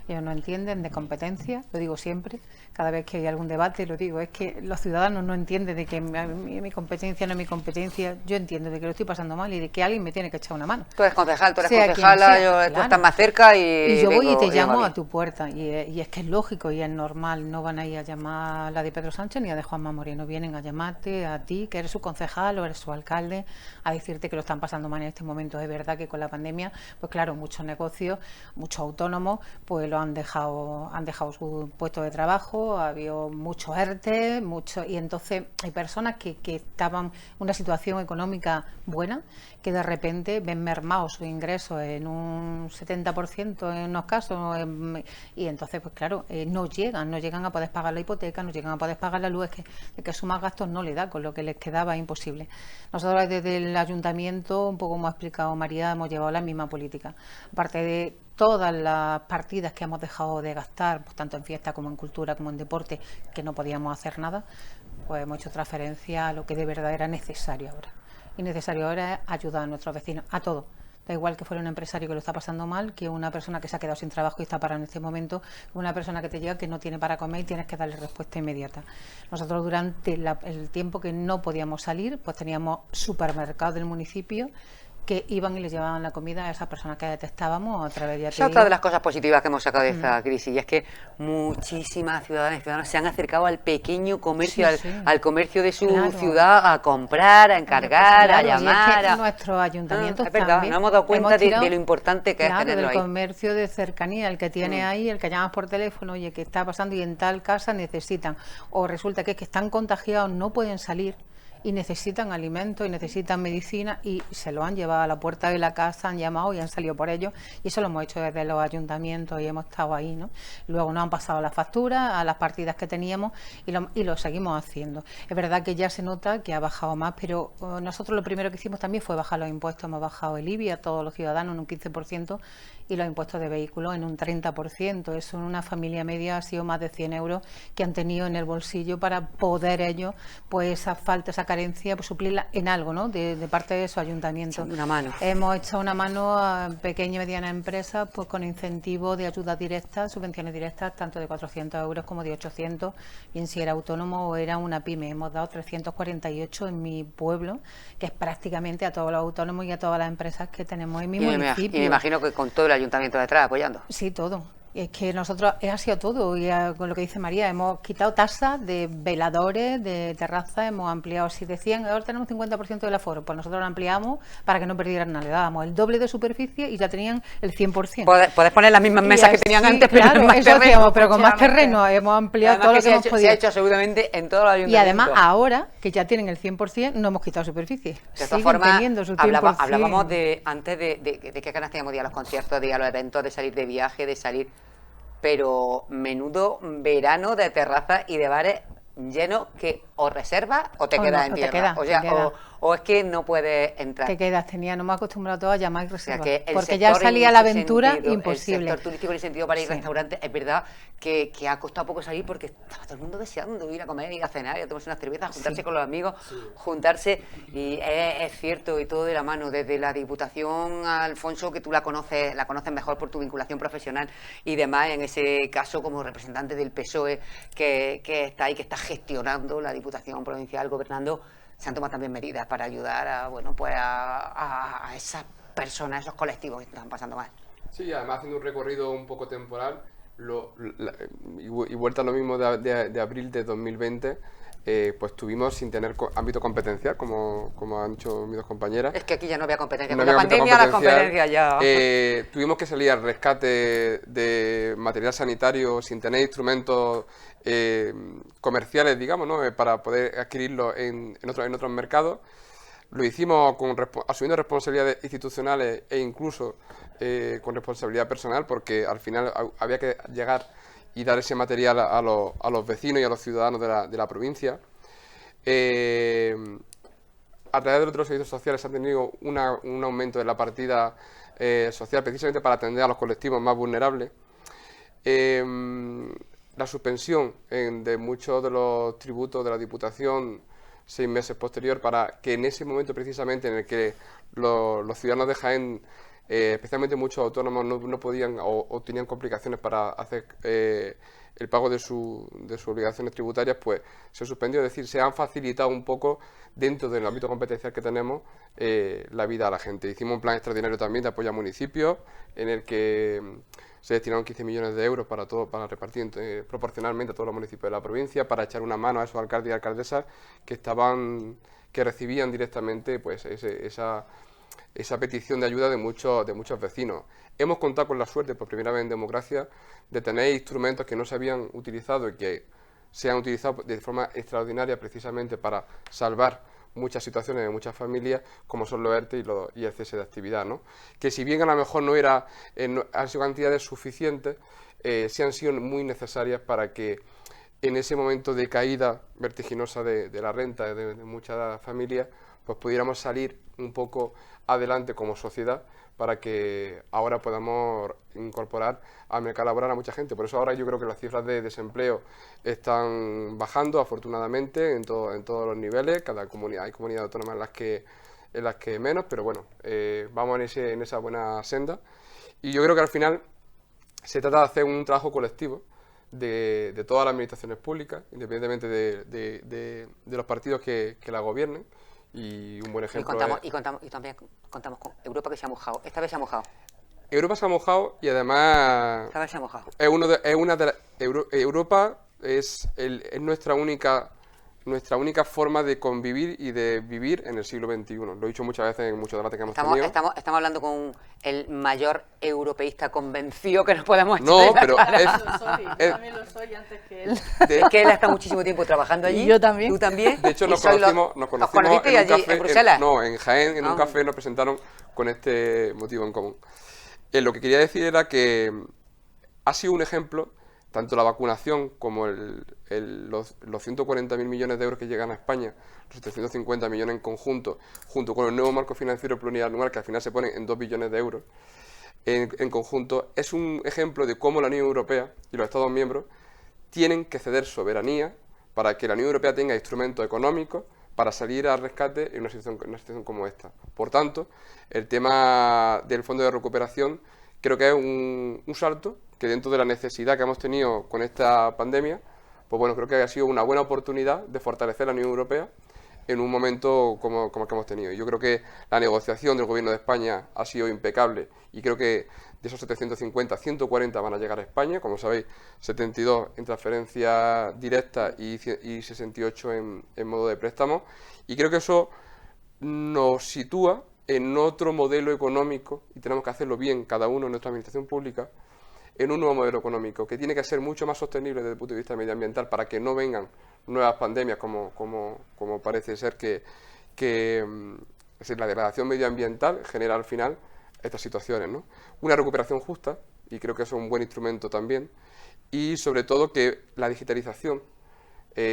Ellos no entienden de competencia, lo digo siempre, cada vez que hay algún debate lo digo, es que los ciudadanos no entienden de que mi competencia no es mi competencia. Yo entiendo de que lo estoy pasando mal y de que alguien me tiene que echar una mano. Tú eres concejal, tú eres Sea concejala, sea, tú estás más cerca y yo voy y te llamo a a tu puerta, y es que es lógico y es normal. No van a ir a llamar a la de Pedro Sánchez ni a de Juanma Moreno, vienen a llamarte a ti, que eres su concejal o eres su alcalde, a decirte que lo están pasando mal en este momento. Es verdad que con la pandemia, pues claro, muchos negocios, muchos autónomos, pues lo han dejado su puesto de trabajo, ha habido muchos ERTE, y entonces hay personas que estaban en una situación económica buena, que de repente ven mermados sus ingresos en un 70% en unos casos, y entonces pues claro, no llegan a poder pagar la hipoteca, no llegan a poder pagar la luz, es que sumar gastos no le da, con lo que les quedaba imposible. Nosotros desde el ayuntamiento, un poco como ha explicado María, hemos llevado la misma política, aparte de todas las partidas que hemos dejado de gastar, pues tanto en fiesta como en cultura como en deporte, que no podíamos hacer nada, pues hemos hecho transferencia a lo que de verdad era necesario ahora. Y necesario ahora es ayudar a nuestros vecinos, a todos. Da igual que fuera un empresario que lo está pasando mal, que una persona que se ha quedado sin trabajo y está parada en este momento, una persona que te llega que no tiene para comer y tienes que darle respuesta inmediata. Nosotros durante el tiempo que no podíamos salir, pues teníamos supermercados del municipio que iban y les llevaban la comida a esas personas que detectábamos a través de... Esa es otra de las cosas positivas que hemos sacado de esta crisis, y es que muchísimas ciudadanas y ciudadanos se han acercado al pequeño comercio, al comercio de su ciudad, a comprar, a encargar, a llamar. Y es que nuestros ayuntamientos es verdad, también nos hemos dado cuenta de lo importante que es tenerlo del ahí. comercio de cercanía, el que tiene ahí, el que llamas por teléfono, oye, que está pasando y en tal casa necesitan, o resulta que están contagiados, no pueden salir y necesitan alimentos y necesitan medicina, y se lo han llevado a la puerta de la casa, han llamado y han salido por ellos, y eso lo hemos hecho desde los ayuntamientos y hemos estado ahí, ¿no? Luego nos han pasado las facturas a las partidas que teníamos y lo seguimos haciendo. Es verdad que ya se nota que ha bajado más, pero nosotros lo primero que hicimos también fue bajar los impuestos. Hemos bajado el IBI a todos los ciudadanos en un 15% y los impuestos de vehículos en un 30%. Eso en una familia media ha sido más de 100 euros que han tenido en el bolsillo para poder ellos, pues esa falta, esa carencia, pues suplirla en algo, ¿no? De parte de su ayuntamiento. Echando una mano. Hemos echado una mano a pequeñas y medianas empresas, pues con incentivos de ayudas directas, subvenciones directas, tanto de 400 euros como de 800, bien si era autónomo o era una pyme. Hemos dado 348 en mi pueblo, que es prácticamente a todos los autónomos y a todas las empresas que tenemos en mi municipio. Y me imagino que con todo el ayuntamiento detrás apoyando. Sí, todo. Es que nosotros ha sido todo, y con lo que dice María, hemos quitado tasas de veladores, de terrazas, hemos ampliado, si decían, ahora tenemos 50% del aforo, pues nosotros lo ampliamos para que no perdieran nada, le dábamos el doble de superficie y ya tenían el 100%. Puedes poner las mismas mesas que tenían antes, pero claro, con más eso terreno. hacíamos, pero con más terreno, hemos ampliado todo lo que hemos podido. Se ha hecho absolutamente en todos los ayuntamientos. Y además, ahora que ya tienen el 100%, no hemos quitado superficie. De todas formas, teniendo su 100%. hablábamos antes de qué ganas teníamos de ir a los conciertos, de ir a los eventos, de salir de viaje, de salir... Pero menudo verano de terrazas y de bares llenos que o reservas o te quedas en tierra. O es que no puedes entrar. Te quedas, no me he acostumbrado todo a llamar y reservar. O sea, que porque ya salía la aventura imposible. El sector turístico en el sentido para ir a restaurantes, es verdad que ha costado poco salir porque estaba todo el mundo deseando ir a comer, ir a cenar, ir a tomarse unas cervezas, juntarse con los amigos, juntarse. Y es cierto, y todo de la mano, desde la Diputación, Alfonso, que tú la conoces mejor por tu vinculación profesional y demás, en ese caso como representante del PSOE que está ahí, que está gestionando la Diputación Provincial, gobernando. Se han tomado también medidas para ayudar a esas personas, esos colectivos que están pasando mal. Sí, además haciendo un recorrido un poco temporal y vuelta a lo mismo de abril de 2020, pues tuvimos sin tener ámbito competencial, como han dicho mis dos compañeras. Es que aquí ya no había competencia, no con la pandemia la competencia ya... Tuvimos que salir al rescate de material sanitario sin tener instrumentos comerciales, digamos, ¿no? Para poder adquirirlo en otros mercados. Lo hicimos asumiendo responsabilidades institucionales e incluso con responsabilidad personal, porque al final había que llegar y dar ese material a los vecinos y a los ciudadanos de la provincia. A través de otros servicios sociales se ha tenido un aumento de la partida social precisamente para atender a los colectivos más vulnerables. La suspensión de muchos de los tributos de la Diputación 6 meses posterior, para que en ese momento precisamente en el que los ciudadanos de Jaén, especialmente muchos autónomos, no podían o tenían complicaciones para hacer el pago de sus obligaciones tributarias, pues se suspendió. Es decir, se han facilitado un poco dentro del ámbito competencial que tenemos la vida a la gente. Hicimos un plan extraordinario también de apoyo a municipios en el que se destinaron 15 millones de euros para repartir proporcionalmente a todos los municipios de la provincia, para echar una mano a esos alcaldes y alcaldesas que recibían directamente pues esa petición de ayuda de muchos vecinos. Hemos contado con la suerte, por primera vez en democracia, de tener instrumentos que no se habían utilizado y que se han utilizado de forma extraordinaria precisamente para salvar muchas situaciones de muchas familias, como son los ERTE y el cese de actividad, ¿no? Que si bien a lo mejor no han sido cantidades suficientes, sí han sido muy necesarias para que en ese momento de caída vertiginosa de la renta de muchas familias, pues pudiéramos salir un poco adelante como sociedad, para que ahora podamos incorporar al mercado laboral a mucha gente. Por eso ahora yo creo que las cifras de desempleo están bajando, afortunadamente, en todos los niveles. Hay comunidades autónomas en las que menos, pero bueno, vamos en esa buena senda. Y yo creo que al final se trata de hacer un trabajo colectivo de todas las administraciones públicas, independientemente de los partidos que la gobiernen. Y un buen ejemplo y también contamos con Europa, que se ha mojado. Esta vez se ha mojado. Europa se ha mojado y además... Esta vez se ha mojado. Europa es nuestra única forma de convivir y de vivir en el siglo XXI. Lo he dicho muchas veces en muchos debates que hemos tenido. Estamos hablando con el mayor europeísta convencido que nos podemos echar. No, pero yo también lo soy antes que él. Es que él está muchísimo tiempo trabajando allí. Y yo también. ¿Tú también? De hecho, nos conocimos conocisteis allí, en Bruselas. En Jaén, en un café, nos presentaron con este motivo en común. Lo que quería decir era que ha sido un ejemplo, tanto la vacunación como los 140.000 millones de euros que llegan a España, los 350 millones en conjunto, junto con el nuevo marco financiero plurianual, que al final se pone en 2 billones de euros, en conjunto, es un ejemplo de cómo la Unión Europea y los Estados miembros tienen que ceder soberanía para que la Unión Europea tenga instrumentos económicos para salir al rescate en una situación como esta. Por tanto, el tema del fondo de recuperación creo que es un salto que dentro de la necesidad que hemos tenido con esta pandemia, pues bueno, creo que ha sido una buena oportunidad de fortalecer la Unión Europea en un momento como el que hemos tenido. Yo creo que la negociación del Gobierno de España ha sido impecable y creo que de esos 750, 140 van a llegar a España, como sabéis, 72 en transferencia directa y 68 en modo de préstamo, y creo que eso nos sitúa en otro modelo económico, y tenemos que hacerlo bien cada uno en nuestra administración pública, en un nuevo modelo económico que tiene que ser mucho más sostenible desde el punto de vista medioambiental para que no vengan nuevas pandemias como parece ser que es decir, la degradación medioambiental genera al final estas situaciones, ¿no? Una recuperación justa, y creo que eso es un buen instrumento también, y sobre todo que la digitalización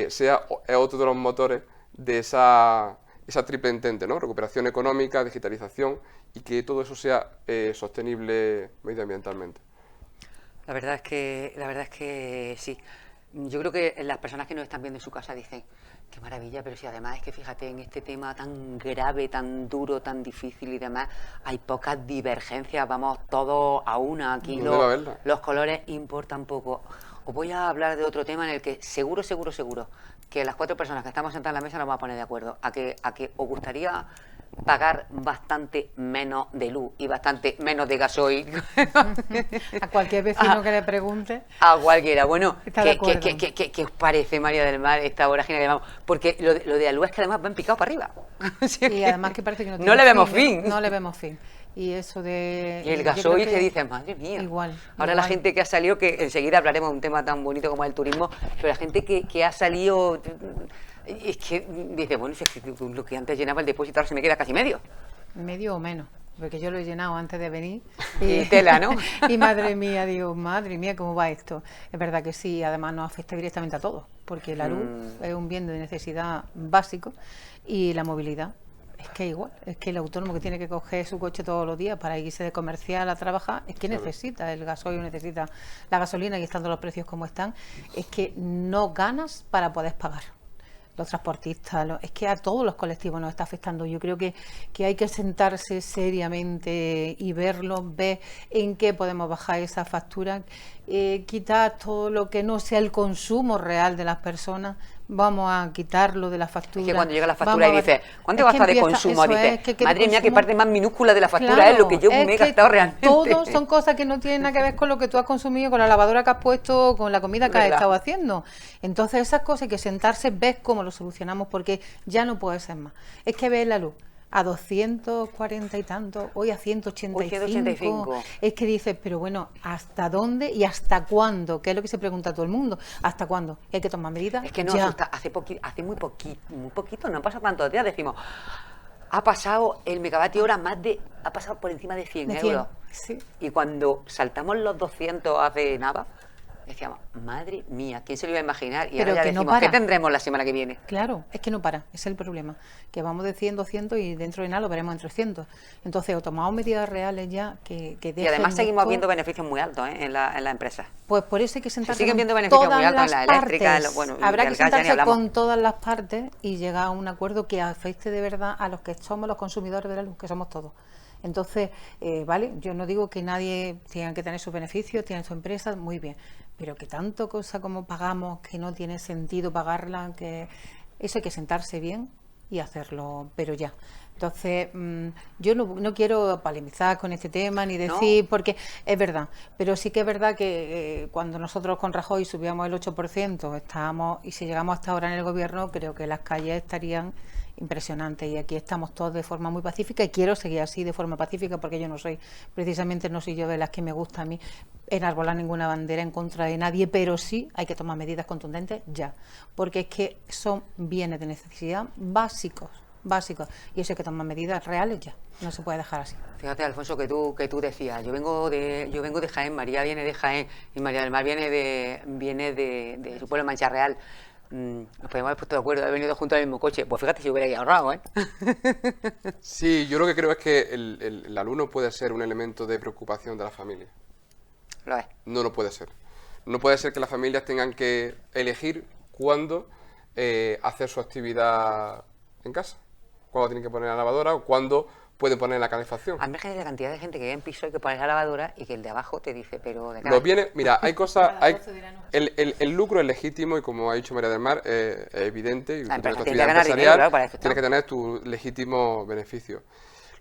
sea otro de los motores de esa triple entente, ¿no? Recuperación económica, digitalización, y que todo eso sea sostenible medioambientalmente. La verdad es que sí. Yo creo que las personas que nos están viendo en su casa dicen, qué maravilla, pero si además es que fíjate, en este tema tan grave, tan duro, tan difícil y demás, hay pocas divergencias, vamos todos a una, aquí los colores importan poco. Os voy a hablar de otro tema en el que seguro que las 4 personas que estamos sentadas en la mesa nos vamos a poner de acuerdo, a que os gustaría pagar bastante menos de luz y bastante menos de gasoil. A cualquier vecino que le pregunte. A cualquiera. Bueno, ¿qué os parece, María del Mar, esta vorágine que llevamos? Porque lo de la luz es que además van picados para arriba. Y además que parece que no tiene no le vemos fin. No le vemos fin. Y eso de... Y el gasoil que dices, madre mía. Igual. La gente que ha salido, que enseguida hablaremos de un tema tan bonito como el turismo, pero la gente que ha salido... Es que dice, bueno, si es que lo que antes llenaba el depósito ahora se me queda casi medio. Medio o menos, porque yo lo he llenado antes de venir. Y tela, ¿no? Y madre mía, digo, madre mía, ¿cómo va esto? Es verdad que sí, además nos afecta directamente a todos, porque la luz es un bien de necesidad básico y la movilidad. Es que igual, es que el autónomo que tiene que coger su coche todos los días para irse de comercial a trabajar, es que necesita el gasoil, necesita la gasolina, y estando los precios como están, es que no ganas para poder pagar. Los transportistas, es que a todos los colectivos nos está afectando. Yo creo que hay que sentarse seriamente y verlo, ver en qué podemos bajar esa factura, quitar todo lo que no sea el consumo real de las personas. Vamos a quitarlo de la factura. Es que cuando llega la factura y dices, ¿cuánto gasta de consumo? Dices, madre mía, qué parte más minúscula de la factura es lo que yo me he gastado realmente. Todos son cosas que no tienen nada que ver con lo que tú has consumido, con la lavadora que has puesto, con la comida que has estado haciendo. Entonces esas cosas hay que sentarse, ves cómo lo solucionamos, porque ya no puede ser más. Es que ves la luz a 240 y tanto, hoy a 185. Es que dices, pero bueno, ¿hasta dónde y hasta cuándo? Que es lo que se pregunta todo el mundo. ¿Hasta cuándo? ¿Hay que tomar medidas? Es que no asusta. Hace muy poquito, no han pasado tantos días, decimos, ha pasado el megavatio hora ha pasado por encima de 100 euros. Sí. Y cuando saltamos los 200 hace nada, decíamos, madre mía, ¿quién se lo iba a imaginar? Y ahora ya decimos, ¿qué tendremos la semana que viene? Claro, es que no para, ese es el problema, que vamos de 100, 200 y dentro de nada lo veremos en 300. Entonces, o tomamos medidas reales ya que dejen. Y además seguimos viendo beneficios muy altos en la empresa. Pues por eso hay que sentarse siguen con viendo beneficios todas muy altos las en la eléctrica, partes. Habrá que sentarse con todas las partes y llegar a un acuerdo que afecte de verdad a los que somos los consumidores de la luz, que somos todos. Entonces, vale, yo no digo que nadie tenga que tener sus beneficios, tiene su empresa, muy bien, pero que tanto cosa como pagamos, que no tiene sentido pagarla, que eso hay que sentarse bien y hacerlo, pero ya. Entonces, yo no quiero polemizar con este tema ni decir, porque es verdad, pero sí que es verdad que cuando nosotros con Rajoy subíamos el 8%, estábamos, y si llegamos hasta ahora en el gobierno, creo que las calles estarían impresionantes, y aquí estamos todos de forma muy pacífica, y quiero seguir así de forma pacífica, porque yo no soy yo de las que me gusta a mí enarbolar ninguna bandera en contra de nadie, pero sí hay que tomar medidas contundentes ya, porque es que son bienes de necesidad básicos, y eso hay que tomar medidas reales ya, no se puede dejar así. Fíjate, Alfonso, que tú decías, yo vengo de Jaén, María viene de Jaén y María del Mar viene de su pueblo, Mancha Real. Nos podemos haber puesto de acuerdo, haber venido juntos en el mismo coche. Pues fíjate si hubiera ahorrado, ¿eh? Sí, yo lo que creo es que el alumno puede ser un elemento de preocupación de la familia. Lo es. No lo puede ser. No puede ser que las familias tengan que elegir cuándo hacer su actividad en casa, cuándo tienen que poner la lavadora o cuándo pueden poner la calefacción. Al margen de la cantidad de gente que vive en piso, hay que poner la lavadora y que el de abajo te dice, pero de Los bienes, mira, hay cosas, A las 12 de la noche. el lucro es legítimo y como ha dicho María del Mar, es evidente y La tú tienes empresa tu tiene que actividad ganar dinero, empresarial, claro, para eso tienes que está. tener tu legítimo beneficio.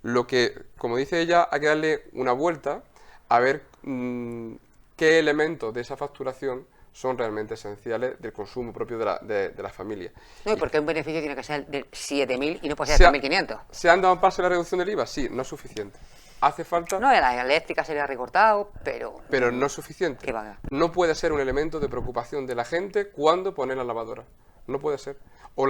Lo que, como dice ella, hay que darle una vuelta a ver qué elementos de esa facturación son realmente esenciales del consumo propio de la familia. No, y porque un beneficio tiene que ser de 7.000 y no puede ser ¿Se de ha- 3.500. ¿Se han dado un paso en la reducción del IVA? Sí, no es suficiente. ¿Hace falta? No, la eléctrica sería recortado, pero... Pero no es suficiente. ¿Qué va? No puede ser un elemento de preocupación de la gente cuando pone la lavadora. No puede ser. O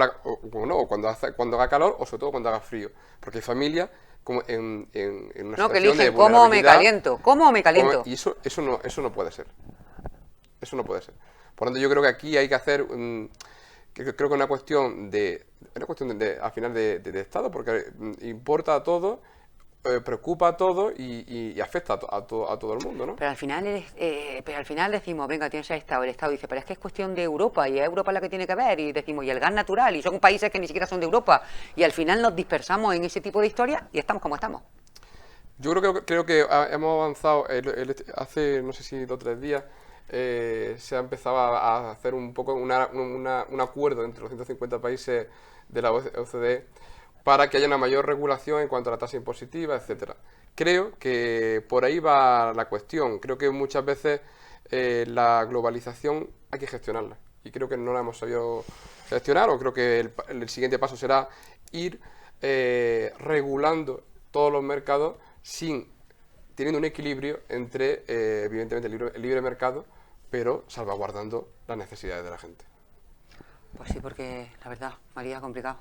cuando haga calor o sobre todo cuando haga frío. Porque hay familias como en una No, que situación de eligen cómo me vulnerabilidad. caliento, cómo me caliento. Y eso no puede ser. Eso no puede ser. Por lo tanto, yo creo que aquí hay que hacer, creo que una cuestión al final de Estado, porque importa a todo, preocupa a todo y afecta a todo el mundo, ¿no? Pero al final decimos, venga, tienes el Estado dice, pero es que es cuestión de Europa y es Europa la que tiene que ver, y decimos, y el gas natural, y son países que ni siquiera son de Europa, y al final nos dispersamos en ese tipo de historias y estamos como estamos. Yo creo que hemos avanzado, hace no sé si 2 o 3 días, se ha empezado a hacer un poco un acuerdo entre los 150 países de la OCDE para que haya una mayor regulación en cuanto a la tasa impositiva, etcétera. Creo que por ahí va la cuestión. Creo que muchas veces la globalización hay que gestionarla y creo que no la hemos sabido gestionar, o creo que el siguiente paso será ir regulando todos los mercados teniendo un equilibrio entre, evidentemente, el libre mercado, pero salvaguardando las necesidades de la gente. Pues sí, porque la verdad, María, complicado.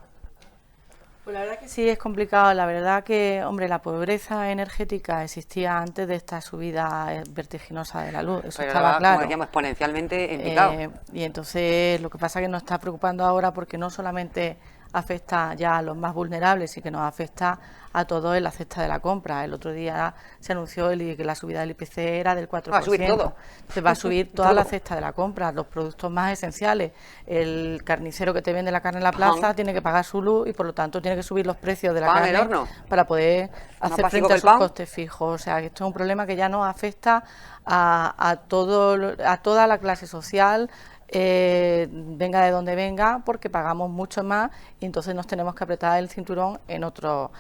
Pues la verdad que sí, es complicado. La verdad que, hombre, la pobreza energética existía antes de esta subida vertiginosa de la luz. Eso Pero estaba ahora, claro. como decíamos, exponencialmente en picado. Y entonces lo que pasa es que nos está preocupando ahora porque no solamente afecta ya a los más vulnerables, sino que nos afecta a todos en la cesta de la compra. El otro día se anunció que la subida del IPC era del 4%. Va a subir todo. Se va a subir toda Todo. la cesta de la compra, los productos más esenciales. El carnicero que te vende la carne en la plaza Pan. tiene que pagar su luz y por lo tanto tiene que subir los precios de la Pan, carne el horno. para poder hacer básico frente que a el sus pan. costes fijos. O sea, que esto es un problema que ya nos afecta a toda la clase social, venga de donde venga, porque pagamos mucho más y entonces nos tenemos que apretar el cinturón en otros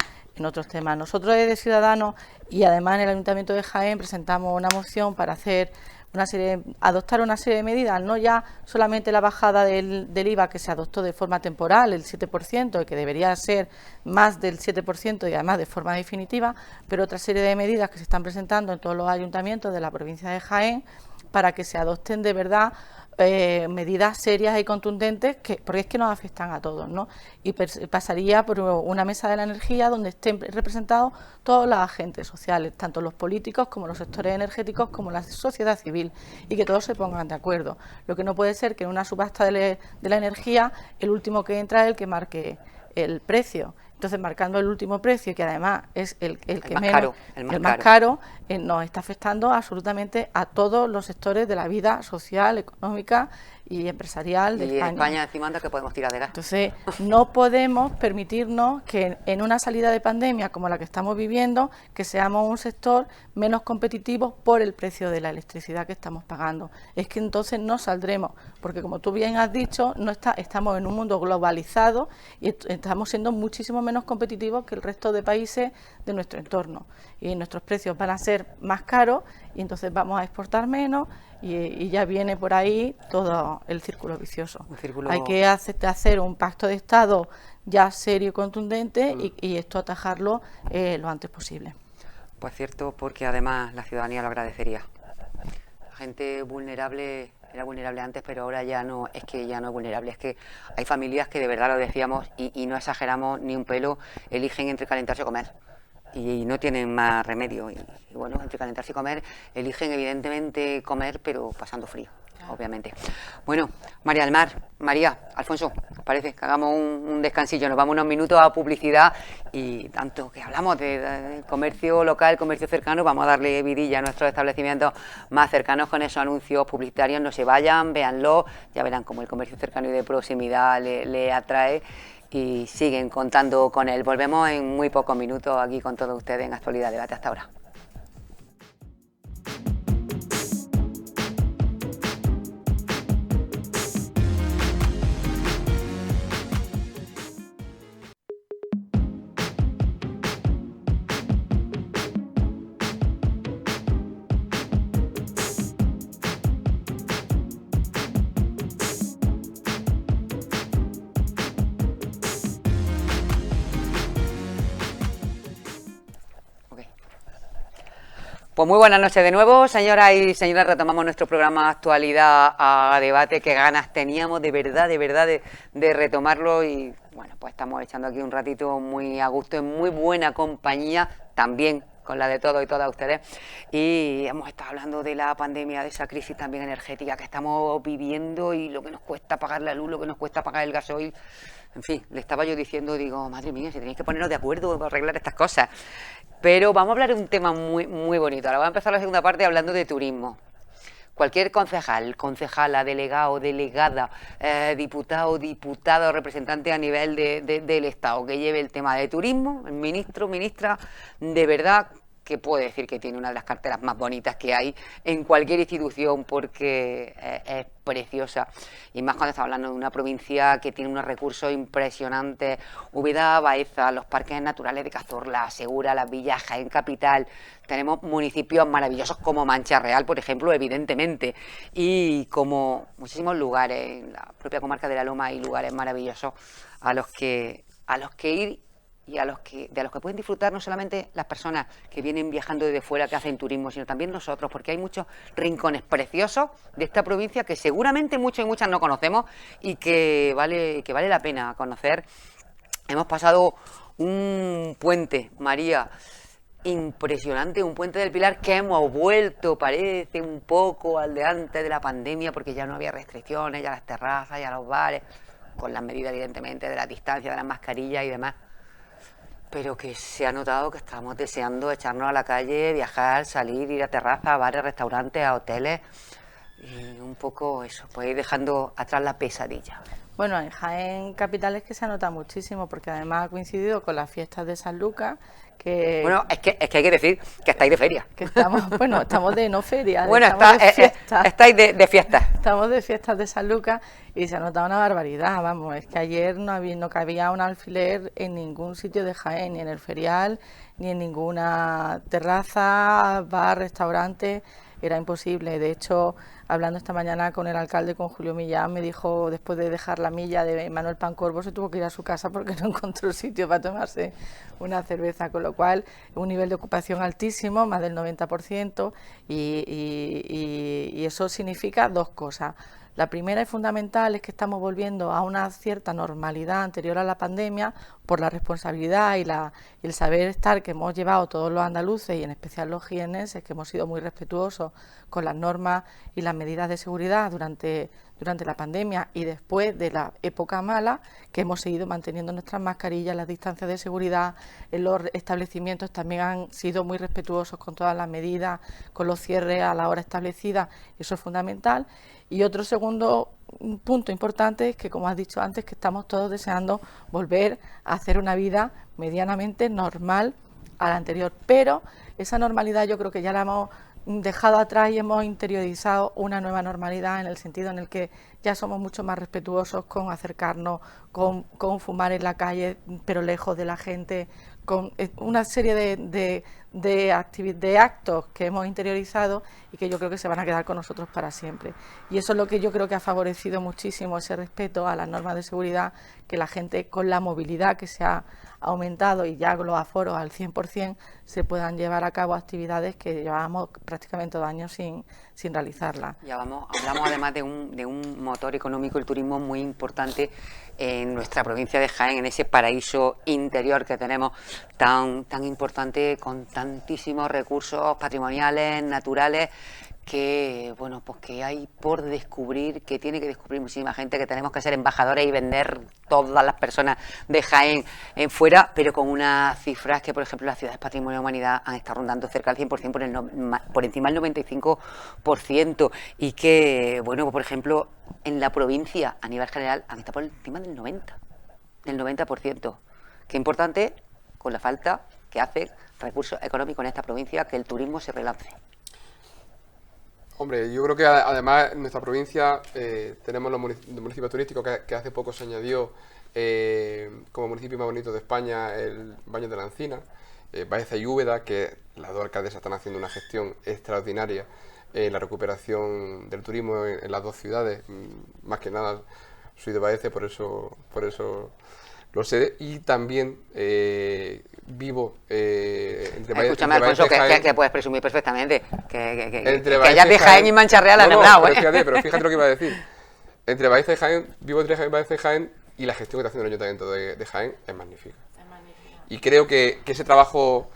temas. Nosotros desde Ciudadanos y además en el Ayuntamiento de Jaén presentamos una moción para adoptar una serie de medidas, no ya solamente la bajada del IVA que se adoptó de forma temporal, el 7%, y que debería ser más del 7% y además de forma definitiva, pero otra serie de medidas que se están presentando en todos los ayuntamientos de la provincia de Jaén para que se adopten de verdad medidas serias y contundentes, porque es que nos afectan a todos, ¿no? Y pasaría por una mesa de la energía donde estén representados todos los agentes sociales, tanto los políticos como los sectores energéticos como la sociedad civil, y que todos se pongan de acuerdo. Lo que no puede ser que en una subasta de la energía el último que entra es el que marque el precio. Entonces, marcando el último precio, que además es el que más menos, caro, el más caro, nos está afectando absolutamente a todos los sectores de la vida social, económica y empresarial de España. Y España encima anda que podemos tirar de gas. Entonces, no podemos permitirnos que en una salida de pandemia como la que estamos viviendo, que seamos un sector menos competitivo por el precio de la electricidad que estamos pagando. Es que entonces no saldremos, porque como tú bien has dicho, estamos en un mundo globalizado y estamos siendo muchísimo menos competitivos que el resto de países de nuestro entorno. Y nuestros precios van a ser más caros y entonces vamos a exportar menos y ya viene por ahí todo el círculo vicioso. Hay que hacer un pacto de Estado ya serio y contundente y esto atajarlo lo antes posible. Pues cierto, porque además la ciudadanía lo agradecería. La gente vulnerable era vulnerable antes, pero ahora ya no es vulnerable, es que hay familias que de verdad lo decíamos y no exageramos ni un pelo, eligen entre calentarse o comer. Y no tienen más remedio. Y bueno, entre calentarse y comer, eligen evidentemente comer, pero pasando frío, obviamente. Bueno, María del Mar, María, Alfonso, ¿os parece que hagamos un descansillo? Nos vamos unos minutos a publicidad y tanto que hablamos de comercio local, comercio cercano, vamos a darle vidilla a nuestros establecimientos más cercanos con esos anuncios publicitarios. No se vayan, véanlo, ya verán cómo el comercio cercano y de proximidad le atrae. y siguen contando con él. Volvemos en muy pocos minutos aquí con todos ustedes en Actualidad Debate. Hasta ahora. Pues muy buenas noches de nuevo, señoras y señores. Retomamos nuestro programa Actualidad a Debate. Qué ganas teníamos de verdad de retomarlo, y bueno, pues estamos echando aquí un ratito muy a gusto, en muy buena compañía, también con la de todos y todas ustedes. Y hemos estado hablando de la pandemia, de esa crisis también energética que estamos viviendo y lo que nos cuesta pagar la luz, lo que nos cuesta pagar el gasoil. En fin, le estaba yo diciendo, digo, madre mía, si tenéis que ponernos de acuerdo para arreglar estas cosas. Pero vamos a hablar de un tema muy bonito. Ahora voy a empezar la segunda parte hablando de turismo. Cualquier concejal, concejala, delegado, delegada, diputado, diputado, representante a nivel del Estado que lleve el tema de turismo, el ministro, ministra, de verdad que puede decir que tiene una de las carteras más bonitas que hay en cualquier institución, porque es preciosa, y más cuando estamos hablando de una provincia que tiene unos recursos impresionantes. Úbeda, Baeza, los parques naturales de Cazorla, Segura, Las Villas, Jaén Capital. Tenemos municipios maravillosos como Mancha Real, por ejemplo, evidentemente, y como muchísimos lugares en la propia comarca de la Loma. Hay lugares maravillosos a los que ir, y de los que pueden disfrutar no solamente las personas que vienen viajando desde fuera, que hacen turismo, sino también nosotros, porque hay muchos rincones preciosos de esta provincia que seguramente muchos y muchas no conocemos, y que vale la pena conocer. Hemos pasado un puente, María, impresionante, un puente del Pilar que hemos vuelto, parece, un poco al de antes de la pandemia, porque ya no había restricciones, ya las terrazas, ya los bares, con las medidas evidentemente de la distancia, de las mascarillas y demás. Pero que se ha notado que estamos deseando echarnos a la calle, viajar, salir, ir a terrazas, a bares, restaurantes, a hoteles, y un poco eso, pues ir dejando atrás la pesadilla. Bueno, en Jaén Capital es que se nota muchísimo, porque además ha coincidido con las fiestas de San Lucas, que... Bueno, es que hay que decir que estáis de feria. Que estamos, bueno, estamos de no feria, bueno, estamos de fiesta. Estáis de fiesta. Estamos de fiestas de San Lucas y se ha notado una barbaridad, vamos, es que ayer no cabía un alfiler en ningún sitio de Jaén, ni en el ferial, ni en ninguna terraza, bar, restaurante, era imposible. De hecho, hablando esta mañana con el alcalde, con Julio Millán, me dijo, después de dejar la milla de Manuel Pancorbo, se tuvo que ir a su casa porque no encontró sitio para tomarse una cerveza, con lo cual un nivel de ocupación altísimo, más del 90%, y eso significa dos cosas. La primera y fundamental es que estamos volviendo a una cierta normalidad anterior a la pandemia por la responsabilidad y el saber estar que hemos llevado todos los andaluces, y en especial los jienenses, que hemos sido muy respetuosos con las normas y las medidas de seguridad durante la pandemia y después de la época mala, que hemos seguido manteniendo nuestras mascarillas, las distancias de seguridad. En los establecimientos también han sido muy respetuosos con todas las medidas, con los cierres a la hora establecida, eso es fundamental. Y otro segundo punto importante es que, como has dicho antes, que estamos todos deseando volver a hacer una vida medianamente normal a la anterior, pero esa normalidad yo creo que ya la hemos dejado atrás y hemos interiorizado una nueva normalidad, en el sentido en el que ya somos mucho más respetuosos con acercarnos, con fumar en la calle pero lejos de la gente, con una serie de actos que hemos interiorizado y que yo creo que se van a quedar con nosotros para siempre. Y eso es lo que yo creo que ha favorecido muchísimo ese respeto a las normas de seguridad, que la gente, con la movilidad que se ha aumentado y ya con los aforos al 100%, se puedan llevar a cabo actividades que llevábamos prácticamente 2 años sin realizarlas. Ya hablamos además de un motor económico, el turismo, muy importante en nuestra provincia de Jaén, en ese paraíso interior que tenemos tan importante, con tantísimos recursos patrimoniales, naturales, que bueno, pues que hay por descubrir, que tiene que descubrir muchísima gente, que tenemos que ser embajadores y vender todas las personas de Jaén en fuera, pero con unas cifras que, por ejemplo, las ciudades Patrimonio de la Humanidad han estado rondando cerca del 100%, por encima del 95%, y que, bueno, por ejemplo, en la provincia, a nivel general, han estado por encima del 90%. del 90%. Qué importante, con la falta que hace recursos económicos en esta provincia, que el turismo se relance. Hombre, yo creo que además en nuestra provincia tenemos los municipios turísticos que hace poco se añadió como municipio más bonito de España el Baños de la Encina, Baeza y Úbeda, que las dos alcaldesas están haciendo una gestión extraordinaria en la recuperación del turismo en las dos ciudades. Más que nada soy de Baeza, por eso lo sé, y también vivo entre Baeza, Escúchame, Alfonso, que puedes presumir perfectamente que ya de Jaén y Mancha Real han hablado, pero fíjate lo que iba a decir. Entre Baeza y Jaén, vivo entre Baeza y Jaén, y la gestión que está haciendo el Ayuntamiento de Jaén es magnífica. Y creo que ese trabajo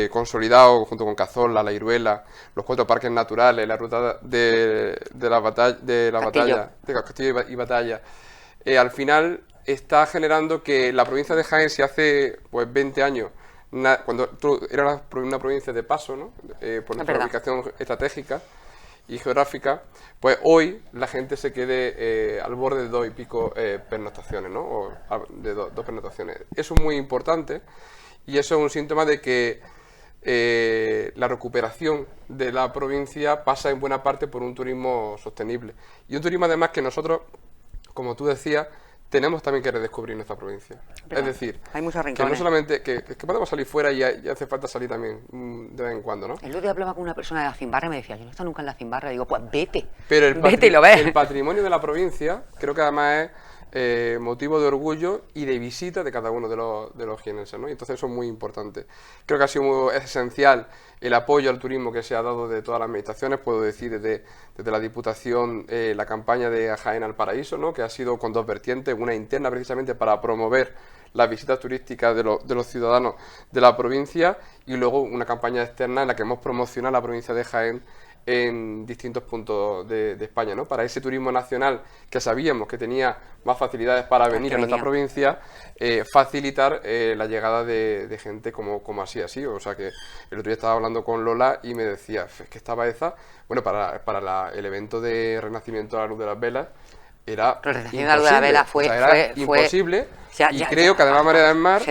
consolidado junto con Cazorla, La Iruela, los 4 parques naturales, la ruta de la batalla, de Castillo y Batalla, al final está generando que la provincia de Jaén, si hace pues 20 años, cuando era una provincia de paso, ¿no? Por nuestra ubicación estratégica y geográfica, pues hoy la gente se quede al borde de 2 y pico pernoctaciones, ¿no? O de dos pernoctaciones. Eso es muy importante y eso es un síntoma de que la recuperación de la provincia pasa en buena parte por un turismo sostenible. Y un turismo además que nosotros, como tú decías, tenemos también que redescubrir nuestra provincia. Es decir, hay muchos que rincones. no solamente que podemos salir fuera y hace falta salir también de vez en cuando, ¿no? El otro día hablaba con una persona de la Cimbarra y me decía, yo no he estado nunca en la Cimbarra. Digo, pues vete, Pero vete y lo ves. el patrimonio de la provincia creo que además es motivo de orgullo y de visita de cada uno de los jienenses, ¿no? Y entonces eso es muy importante. Creo que ha sido esencial el apoyo al turismo que se ha dado de todas las administraciones, puedo decir desde la Diputación la campaña de Jaén al Paraíso, ¿no? Que ha sido con 2 vertientes, una interna precisamente para promover las visitas turísticas de los ciudadanos de la provincia y luego una campaña externa en la que hemos promocionado la provincia de Jaén en distintos puntos de España, ¿no? Para ese turismo nacional que sabíamos que tenía más facilidades para venir a nuestra provincia, facilitar la llegada de gente como así. O sea que el otro día estaba hablando con Lola y me decía, es que esta Baeza, bueno, para el evento de Renacimiento a la Luz de las Velas, era imposible. La Luz de las Velas fue imposible. Y creo que además María del Mar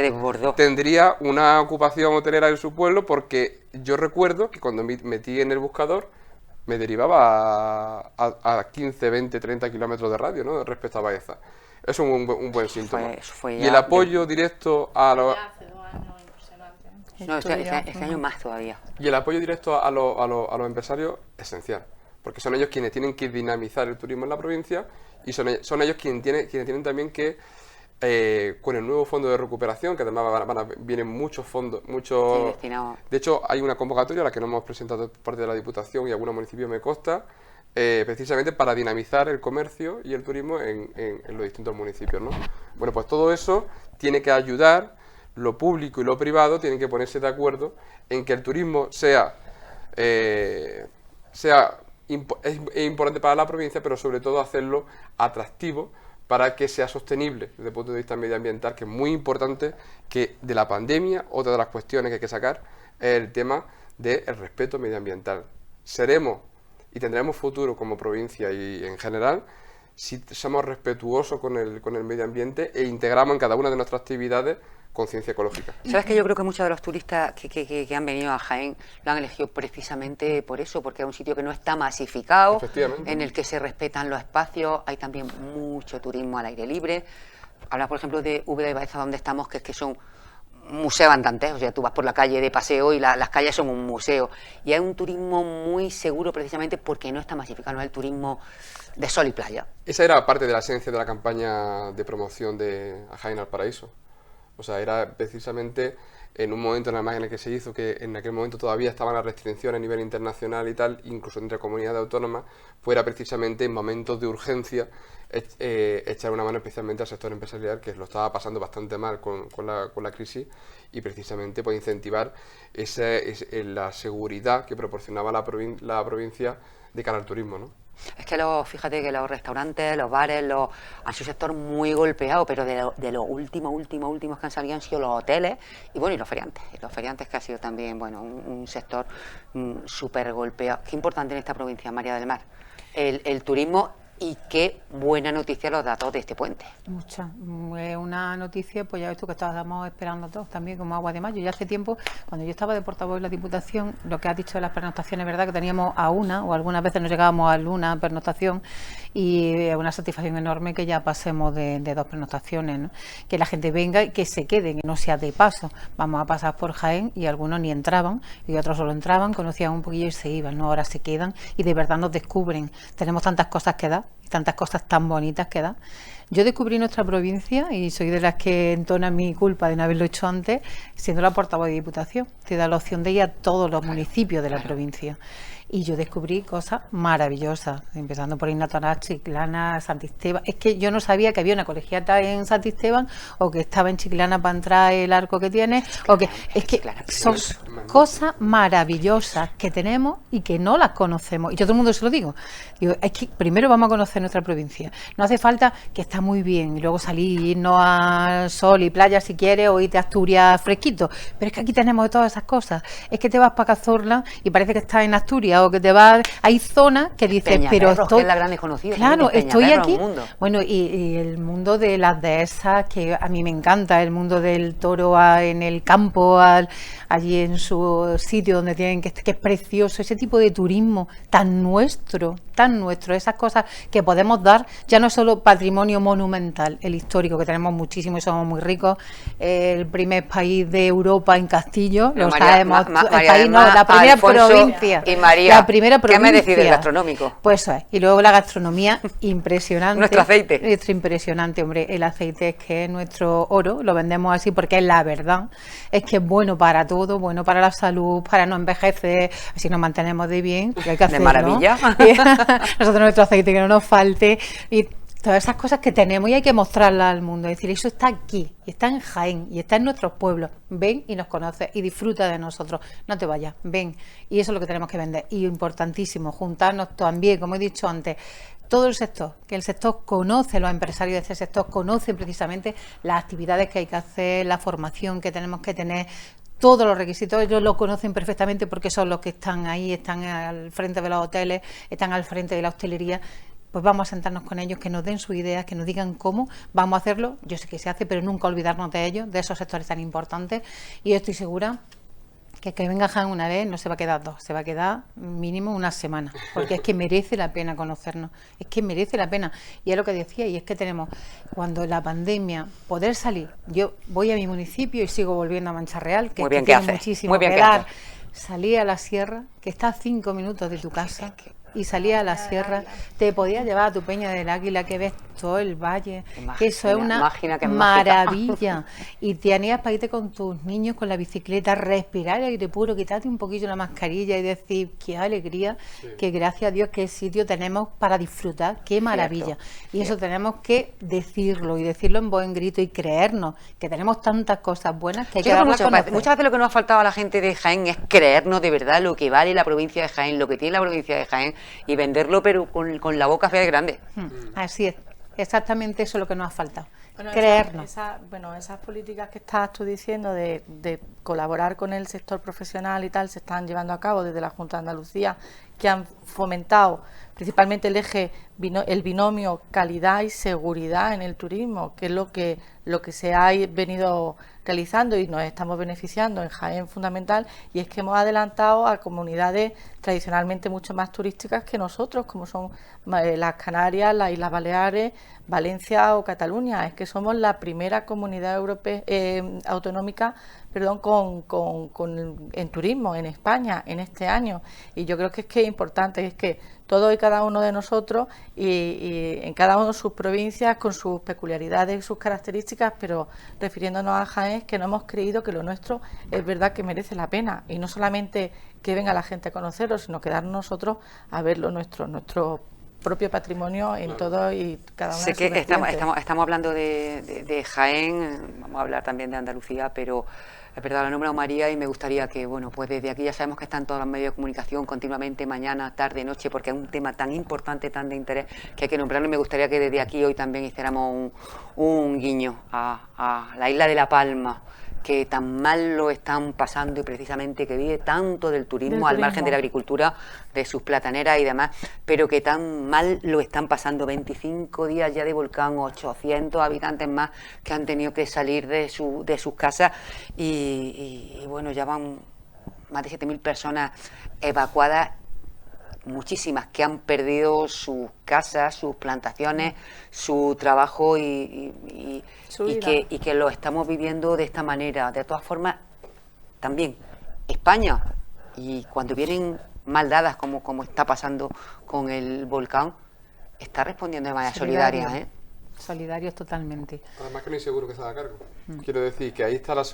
tendría una ocupación hotelera en su pueblo, porque yo recuerdo que cuando metí en el buscador me derivaba a 15, 20, 30 kilómetros de radio, ¿no? Respecto a Baeza. Eso es un buen síntoma. Y el apoyo directo a los... No, este año más todavía. Y el apoyo directo a los empresarios es esencial, porque son ellos quienes tienen que dinamizar el turismo en la provincia y son ellos quienes tienen también que, con el nuevo fondo de recuperación, que además vienen muchos fondos, Sí, de hecho hay una convocatoria a la que nos hemos presentado por parte de la Diputación y algunos municipios me consta, precisamente para dinamizar el comercio y el turismo en los distintos municipios, ¿no? Bueno, pues todo eso tiene que ayudar, lo público y lo privado tienen que ponerse de acuerdo en que el turismo es importante para la provincia, pero sobre todo hacerlo atractivo para que sea sostenible desde el punto de vista medioambiental, que es muy importante, que de la pandemia, otra de las cuestiones que hay que sacar es el tema del respeto medioambiental. Seremos y tendremos futuro como provincia y en general si somos respetuosos con el medio ambiente e integramos en cada una de nuestras actividades conciencia ecológica. ¿Sabes que yo creo que muchos de los turistas que han venido a Jaén lo han elegido precisamente por eso? Porque es un sitio que no está masificado, en el que se respetan los espacios, hay también mucho turismo al aire libre. Habla, por ejemplo, de Úbeda y Baeza, donde estamos, que son museos andantes, o sea, tú vas por la calle de paseo y las calles son un museo. Y hay un turismo muy seguro precisamente porque no está masificado, no es el turismo de sol y playa. Esa era parte de la esencia de la campaña de promoción de Jaén al Paraíso. O sea, era precisamente en un momento en el que se hizo, que en aquel momento todavía estaban las restricciones a nivel internacional y tal, incluso entre comunidades autónomas, fuera precisamente en momentos de urgencia echar una mano especialmente al sector empresarial, que lo estaba pasando bastante mal con la crisis, y precisamente pues incentivar la seguridad que proporcionaba la provincia de cara al turismo, ¿no? Es que fíjate que los restaurantes, los bares, han sido un sector muy golpeado, pero de los últimos que han salido han sido los hoteles y bueno, y los feriantes. Y los feriantes que ha sido también, bueno, un sector súper golpeado. Qué importante en esta provincia, María del Mar, el turismo y qué buena noticia los datos de este puente. Mucha. Es una noticia, pues ya ves tú que estábamos esperando todos también como agua de mayo. Ya hace tiempo, cuando yo estaba de portavoz en la Diputación, lo que has dicho de las pernoctaciones, es verdad que teníamos a una, o algunas veces nos llegábamos a una pernoctación, y es una satisfacción enorme que ya pasemos de 2 pernoctaciones, ¿no? Que la gente venga y que se quede, que no sea de paso. Vamos a pasar por Jaén y algunos ni entraban, y otros solo entraban, conocían un poquillo y se iban, ¿no? Ahora se quedan y de verdad nos descubren. Tenemos tantas cosas que dar, tantas cosas tan bonitas que da. Yo descubrí nuestra provincia y soy de las que entona mi culpa de no haberlo hecho antes, siendo la portavoz de Diputación. Te da la opción de ir a todos los municipios de la provincia. Y yo descubrí cosas maravillosas, empezando por Innatorá, Chiclana, Santisteban. Es que yo no sabía que había una colegiata en Santisteban, o que estaba en Chiclana para entrar el arco que tiene, o que es que son cosas maravillosas que tenemos y que no las conocemos. Y yo a todo el mundo se lo digo. Digo, es que primero vamos a conocer nuestra provincia. No hace falta, que está muy bien, y luego salir, irnos a sol y playa si quieres, o irte a Asturias fresquito. Pero es que aquí tenemos todas esas cosas. Es que te vas para Cazorla y parece que estás en Asturias, o que te vas, hay zonas que dices, pero estoy, que es la gran desconocida, claro, estoy aquí, mundo. bueno, y el mundo de las dehesas, que a mí me encanta, el mundo del toro en el campo, allí en su sitio donde tienen que es precioso, ese tipo de turismo tan nuestro, esas cosas que podemos dar, ya no es solo patrimonio monumental, el histórico, que tenemos muchísimo y somos muy ricos, el primer país de Europa en castillo, lo sabemos, el país no, la primera provincia. Y María, la primera provincia. ¿Qué me decís del gastronómico? Pues eso es. Y luego la gastronomía, impresionante. Nuestro aceite. Nuestro impresionante, hombre. El aceite es que es nuestro oro, lo vendemos así porque es la verdad. Es que es bueno para todo, bueno para la salud, para no envejecer, así nos mantenemos de bien, porque hay que hacerlo. De maravilla. Nosotros nuestro aceite, que no nos falte. Y todas esas cosas que tenemos y hay que mostrarlas al mundo, es decir, eso está aquí, y está en Jaén, y está en nuestros pueblos. Ven y nos conoces y disfruta de nosotros, no te vayas, ven. Y eso es lo que tenemos que vender. Y importantísimo, juntarnos también, como he dicho antes, todo el sector, que el sector conoce, los empresarios de este sector conocen precisamente las actividades que hay que hacer, la formación que tenemos que tener, todos los requisitos. Ellos lo conocen perfectamente porque son los que están ahí, están al frente de los hoteles, están al frente de la hostelería. Pues vamos a sentarnos con ellos, que nos den sus ideas, que nos digan cómo vamos a hacerlo. Yo sé que se hace, pero nunca olvidarnos de ellos, de esos sectores tan importantes. Y yo estoy segura que venga Jaén una vez no se va a quedar 2, se va a quedar mínimo una semana, porque es que merece la pena conocernos, es que merece la pena. Y es lo que decía, y es que tenemos, cuando la pandemia, poder salir. Yo voy a mi municipio y sigo volviendo a Mancha Real, que, muy bien, tiene muchísimo que dar. Hace. Salí a la sierra, que está a 5 minutos de tu casa, y salía a la sierra, te podías llevar a tu Peña del Águila, que ves todo el valle, que eso es una maravilla. Y te anías para irte con tus niños con la bicicleta, respirar el aire puro, quitarte un poquillo la mascarilla y decir, qué alegría, que gracias a Dios qué sitio tenemos para disfrutar, qué maravilla. Y eso tenemos que decirlo, y decirlo en buen grito, y creernos que tenemos tantas cosas buenas que hay que darlas a conocer. Muchas veces lo que nos ha faltado a la gente de Jaén es creernos de verdad lo que vale la provincia de Jaén, lo que tiene la provincia de Jaén, y venderlo pero con la boca fea y grande. Así es, exactamente eso es lo que nos ha faltado, bueno, creernos. Esas políticas que estás tú diciendo de colaborar con el sector profesional y tal, se están llevando a cabo desde la Junta de Andalucía, que han fomentado principalmente el eje, el binomio calidad y seguridad en el turismo, que es lo que se ha venido realizando y nos estamos beneficiando en Jaén fundamental, y es que hemos adelantado a comunidades tradicionalmente mucho más turísticas que nosotros, como son las Canarias, las Islas Baleares, Valencia o Cataluña. Es que somos la primera comunidad europea autonómica, en turismo en España en este año, y yo creo que es importante, es que todos y cada uno de nosotros y en cada uno de sus provincias con sus peculiaridades y sus características, pero refiriéndonos a Jaén, que no hemos creído que lo nuestro es verdad que merece la pena, y no solamente que venga la gente a conocerlo, sino quedarnos nosotros a verlo nuestro propio patrimonio en todo y cada una de sus vertientes. Estamos hablando de Jaén, vamos a hablar también de Andalucía, pero es verdad, la nombrado María, y me gustaría que, bueno, pues desde aquí ya sabemos que están todos los medios de comunicación continuamente, mañana, tarde, noche, porque es un tema tan importante, tan de interés, que hay que nombrarlo, y me gustaría que desde aquí hoy también hiciéramos un guiño a la isla de La Palma, que tan mal lo están pasando y precisamente que vive tanto del turismo, al margen de la agricultura, de sus plataneras y demás, pero que tan mal lo están pasando. 25 días ya de volcán, 800 habitantes más que han tenido que salir de sus casas y bueno, ya van más de 7.000 personas evacuadas, muchísimas que han perdido sus casas, sus plantaciones, su trabajo y que lo estamos viviendo de esta manera. De todas formas, también España, y cuando vienen mal dadas como está pasando con el volcán, está respondiendo de manera solidaria, ¿eh? Solidarios totalmente. Además que no hay seguro que se haga cargo. Quiero decir que ahí está la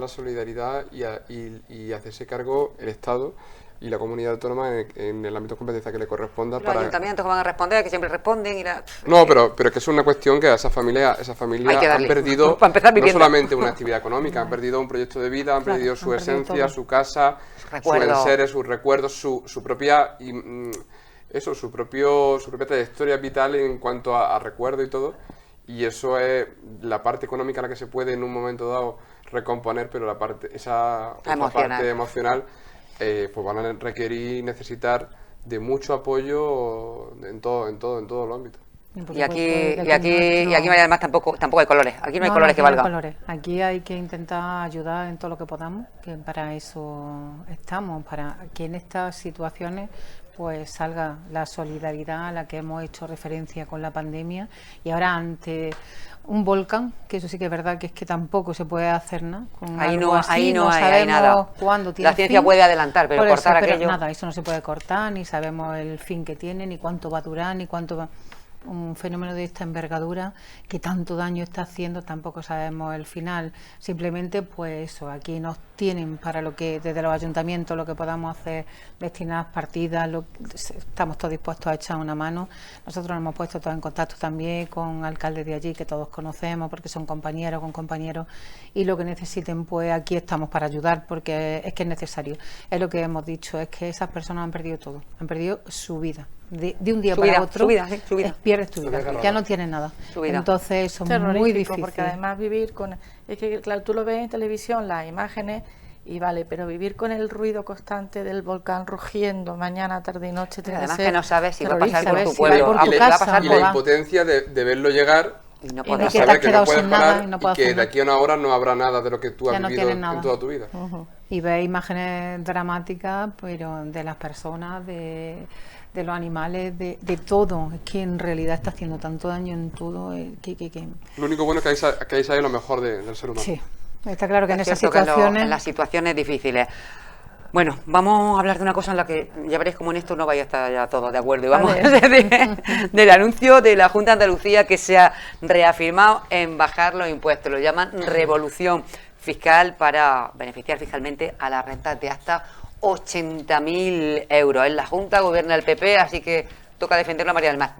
solidaridad y hacerse cargo el Estado y la comunidad autónoma en el ámbito de competencia que le corresponda. Los ayuntamientos que van a responder, que siempre responden. No, pero es que es una cuestión que a esa familia han perdido no solamente una actividad económica, han perdido un proyecto de vida, han perdido su esencia, su casa, sus enseres, sus recuerdos, su propia trayectoria vital en cuanto a recuerdo y todo. Y eso es la parte económica a la que se puede en un momento dado recomponer, pero parte emocional pues van a requerir y necesitar de mucho apoyo en todo el ámbito. Y aquí además tampoco hay colores. Aquí no hay colores que valgan. Aquí hay que intentar ayudar en todo lo que podamos, que para eso estamos, para que en estas situaciones pues salga la solidaridad a la que hemos hecho referencia con la pandemia, y ahora ante un volcán, que eso sí que es verdad que es que tampoco se puede hacer nada. Ahí no hay nada. La ciencia puede adelantar, pero cortar aquello. Nada, eso no se puede cortar, ni sabemos el fin que tiene, ni cuánto va a durar, ni cuánto va. Un fenómeno de esta envergadura que tanto daño está haciendo, tampoco sabemos el final. Simplemente pues eso, aquí nos tienen para lo que desde los ayuntamientos lo que podamos hacer, destinar partidas, estamos todos dispuestos a echar una mano. Nosotros nos hemos puesto todos en contacto también con alcaldes de allí que todos conocemos porque son compañeros con compañeros, y lo que necesiten pues aquí estamos para ayudar, porque es que es necesario. Es lo que hemos dicho, es que esas personas han perdido todo, han perdido su vida. De un día para otro pierdes tu vida, ya no tienes nada. Entonces eso es muy difícil. Porque además vivir con... Es que claro, tú lo ves en televisión, las imágenes, y vale, pero vivir con el ruido constante del volcán rugiendo mañana, tarde y noche... Además que no sabes si va a pasar por tu pueblo, y la impotencia de verlo llegar y no saber que no puedes parar y que de aquí a una hora no habrá nada de lo que tú has vivido en toda tu vida. Y ves imágenes dramáticas, pero de las personas, de los animales, de todo. Es que en realidad está haciendo tanto daño en todo. Lo único bueno es que ahí sale lo mejor del ser humano. Sí, está claro que en esas situaciones... En las situaciones difíciles. Bueno, vamos a hablar de una cosa en la que ya veréis como en esto no vais a estar ya todos de acuerdo. Y vamos a hablar del anuncio de la Junta de Andalucía que se ha reafirmado en bajar los impuestos. Lo llaman revolución fiscal para beneficiar fiscalmente a las rentas de hasta 80.000 euros. En la Junta gobierna el PP, así que toca defenderlo a María del Mar.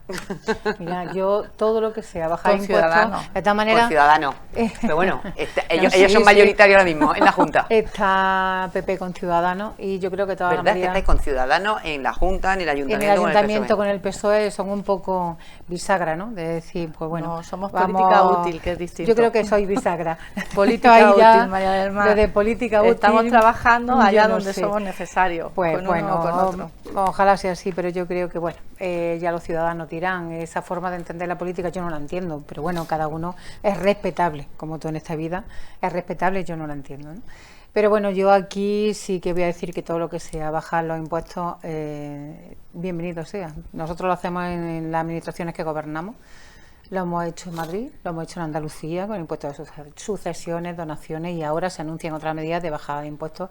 Mira, yo todo lo que sea bajar impuestos, de esta manera... Por Ciudadanos. Pero bueno, ellos son mayoritarios ahora mismo en la Junta. Está PP con Ciudadanos y yo creo que toda ¿verdad que estáis con Ciudadanos en la Junta, en el Ayuntamiento? En el Ayuntamiento con el PSOE son un poco bisagra, ¿no? De decir, pues bueno... No, somos política útil, que es distinto. Yo creo que soy bisagra. Política útil, María del Mar. Desde política útil... Estamos trabajando allá donde somos necesarios. Pues con bueno, uno o con otro. Ojalá sea así, pero yo creo que bueno... ya los ciudadanos dirán, esa forma de entender la política yo no la entiendo, pero bueno, cada uno es respetable, como todo en esta vida, es respetable, yo no la entiendo, ¿no? Pero bueno, yo aquí sí que voy a decir que todo lo que sea bajar los impuestos, bienvenido sea. Nosotros lo hacemos en las administraciones que gobernamos, lo hemos hecho en Madrid, lo hemos hecho en Andalucía con impuestos de sucesiones, donaciones, y ahora se anuncian otras medidas de bajada de impuestos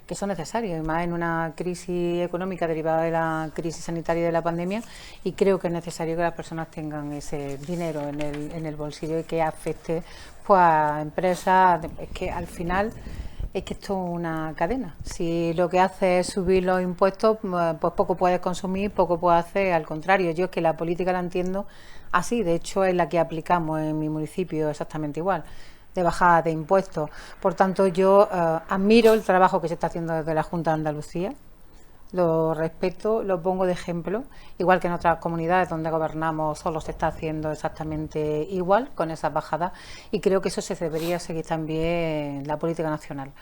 que son necesarios, y más en una crisis económica derivada de la crisis sanitaria y de la pandemia, y creo que es necesario que las personas tengan ese dinero en el bolsillo y que afecte pues, a empresas. Es que al final es que esto es una cadena. Si lo que hace es subir los impuestos, pues poco puedes consumir, poco puedes hacer. Al contrario, yo es que la política la entiendo así, de hecho es la que aplicamos en mi municipio exactamente igual, de bajada de impuestos. Por tanto, yo admiro el trabajo que se está haciendo desde la Junta de Andalucía, lo respeto, lo pongo de ejemplo, igual que en otras comunidades donde gobernamos solo se está haciendo exactamente igual con esas bajadas, y creo que eso se debería seguir también en la política nacional.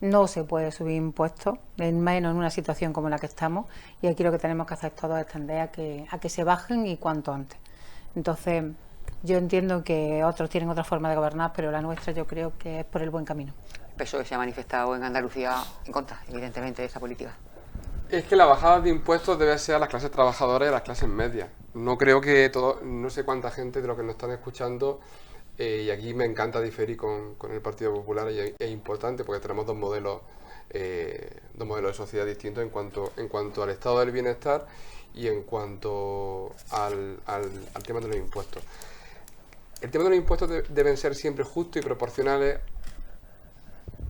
No se puede subir impuestos, menos en una situación como la que estamos, y aquí lo que tenemos que hacer todos es tender a que se bajen y cuanto antes. Entonces, yo entiendo que otros tienen otra forma de gobernar, pero la nuestra yo creo que es por el buen camino. El PSOE se ha manifestado en Andalucía en contra, evidentemente, de esta política. Es que la bajada de impuestos debe ser a las clases trabajadoras y a las clases medias. No creo que no sé cuánta gente de los que nos están escuchando, y aquí me encanta diferir con el Partido Popular, y es importante porque tenemos dos modelos de sociedad distintos en cuanto al estado del bienestar y en cuanto al tema de los impuestos. El tema de los impuestos deben ser siempre justos y proporcionales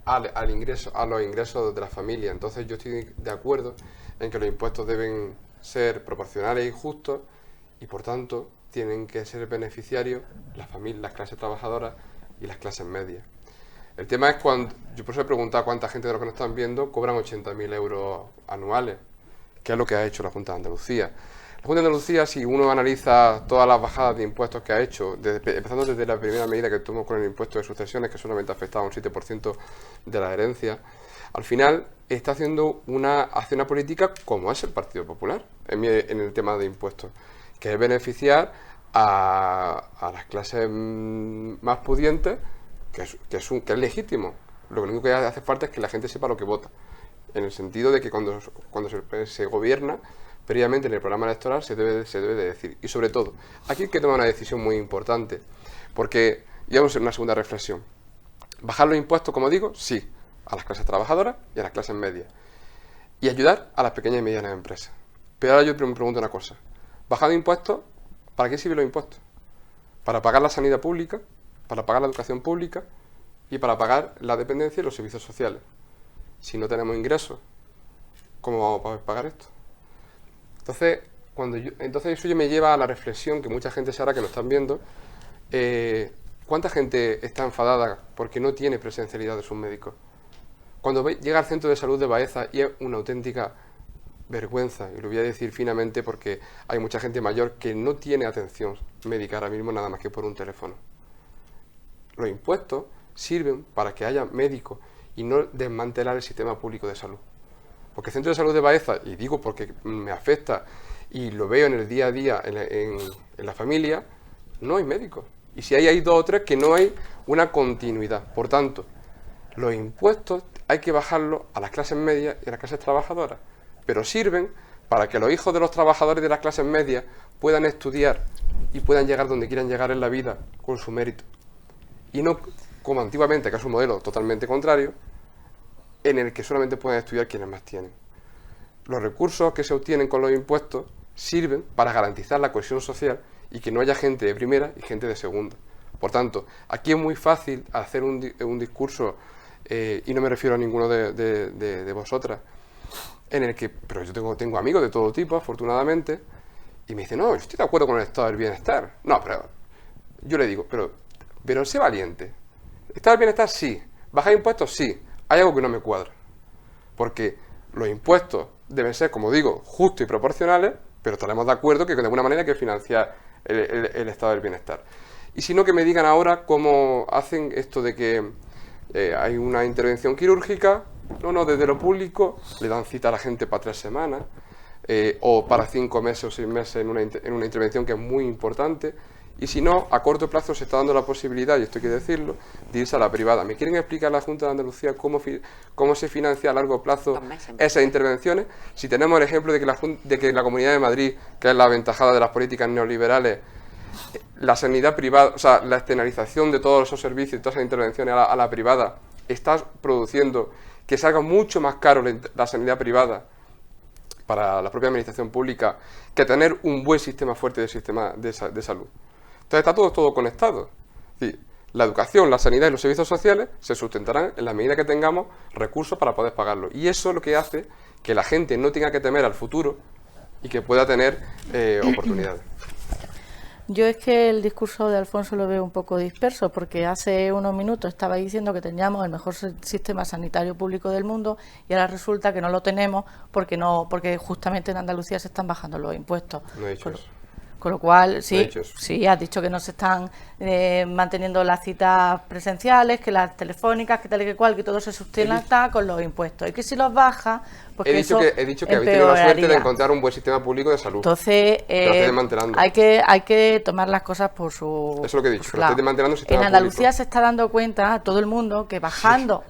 a los ingresos de la familia. Entonces yo estoy de acuerdo en que los impuestos deben ser proporcionales y justos, y por tanto tienen que ser beneficiarios las familias, las clases trabajadoras y las clases medias. El tema es cuando, yo por eso he preguntado cuánta gente de los que nos están viendo cobran 80.000 euros anuales, que es lo que ha hecho la Junta de Andalucía. La Junta de Andalucía, si uno analiza todas las bajadas de impuestos que ha hecho, empezando desde la primera medida que tomó con el impuesto de sucesiones, que solamente afectaba a un 7% de la herencia, al final está haciendo una política como es el Partido Popular en el tema de impuestos, que es beneficiar a las clases más pudientes, que es legítimo. Lo único que hace falta es que la gente sepa lo que vota, en el sentido de que cuando se gobierna, previamente en el programa electoral se debe de decir. Y sobre todo, aquí hay que tomar una decisión muy importante, porque, y vamos a hacer una segunda reflexión. Bajar los impuestos, como digo, sí, a las clases trabajadoras y a las clases medias, y ayudar a las pequeñas y medianas empresas. Pero ahora yo me pregunto una cosa: bajando impuestos, ¿para qué sirven los impuestos? Para pagar la sanidad pública, para pagar la educación pública y para pagar la dependencia y los servicios sociales. Si no tenemos ingresos, ¿cómo vamos a poder pagar esto? Entonces eso me lleva a la reflexión que mucha gente se hará, que nos están viendo. ¿Cuánta gente está enfadada porque no tiene presencialidad de sus médicos? Cuando llega al centro de salud de Baeza, y es una auténtica vergüenza, y lo voy a decir finamente porque hay mucha gente mayor que no tiene atención médica ahora mismo nada más que por un teléfono. Los impuestos sirven para que haya médicos y no desmantelar el sistema público de salud. Porque el centro de salud de Baeza, y digo porque me afecta y lo veo en el día a día en la familia, no hay médicos. Y si hay 2 o 3, que no hay una continuidad. Por tanto, los impuestos hay que bajarlos a las clases medias y a las clases trabajadoras, pero sirven para que los hijos de los trabajadores de las clases medias puedan estudiar y puedan llegar donde quieran llegar en la vida con su mérito. Y no como antiguamente, que es un modelo totalmente contrario, en el que solamente pueden estudiar quienes más tienen. Los recursos que se obtienen con los impuestos sirven para garantizar la cohesión social y que no haya gente de primera y gente de segunda. Por tanto, aquí es muy fácil hacer un discurso, y no me refiero a ninguno de vosotras, en el que, pero yo tengo amigos de todo tipo, afortunadamente, y me dicen, no, yo estoy de acuerdo con el estado del bienestar. No, pero yo le digo, pero sé valiente. ¿Estado del bienestar? Sí. ¿Bajar impuestos? Sí. Hay algo que no me cuadra. Porque los impuestos deben ser, como digo, justos y proporcionales, pero estaremos de acuerdo que de alguna manera hay que financiar el estado del bienestar. Y si no, que me digan ahora cómo hacen esto de que hay una intervención quirúrgica. No, desde lo público le dan cita a la gente para 3 semanas, o para 5 meses o 6 meses en una intervención que es muy importante. Y si no, a corto plazo se está dando la posibilidad, y esto hay que decirlo, de irse a la privada. ¿Me quieren explicar la Junta de Andalucía cómo se financia a largo plazo esas intervenciones? Si tenemos el ejemplo de que la Comunidad de Madrid, que es la aventajada de las políticas neoliberales, la sanidad privada, o sea, la externalización de todos esos servicios y todas esas intervenciones a la privada, está produciendo que salga mucho más caro la sanidad privada para la propia administración pública que tener un buen sistema fuerte de salud. Entonces está todo conectado. Es decir, la educación, la sanidad y los servicios sociales se sustentarán en la medida que tengamos recursos para poder pagarlo. Y eso es lo que hace que la gente no tenga que temer al futuro y que pueda tener oportunidades. Yo es que el discurso de Alfonso lo veo un poco disperso, porque hace unos minutos estaba diciendo que teníamos el mejor sistema sanitario público del mundo y ahora resulta que no lo tenemos porque justamente en Andalucía se están bajando los impuestos. No he dicho eso. Con lo cual, sí, No he dicho eso. sí, has dicho que no se están manteniendo las citas presenciales, que las telefónicas, que tal y que cual, que todo se sustenta con los impuestos. Y que si los baja, pues He dicho que habéis tenido la suerte de encontrar un buen sistema público de salud. Entonces, hay que tomar las cosas por su... Eso es lo que he dicho, por su que lo lado. estáis desmantelando el sistema En Andalucía público. se está dando cuenta, todo el mundo, que bajando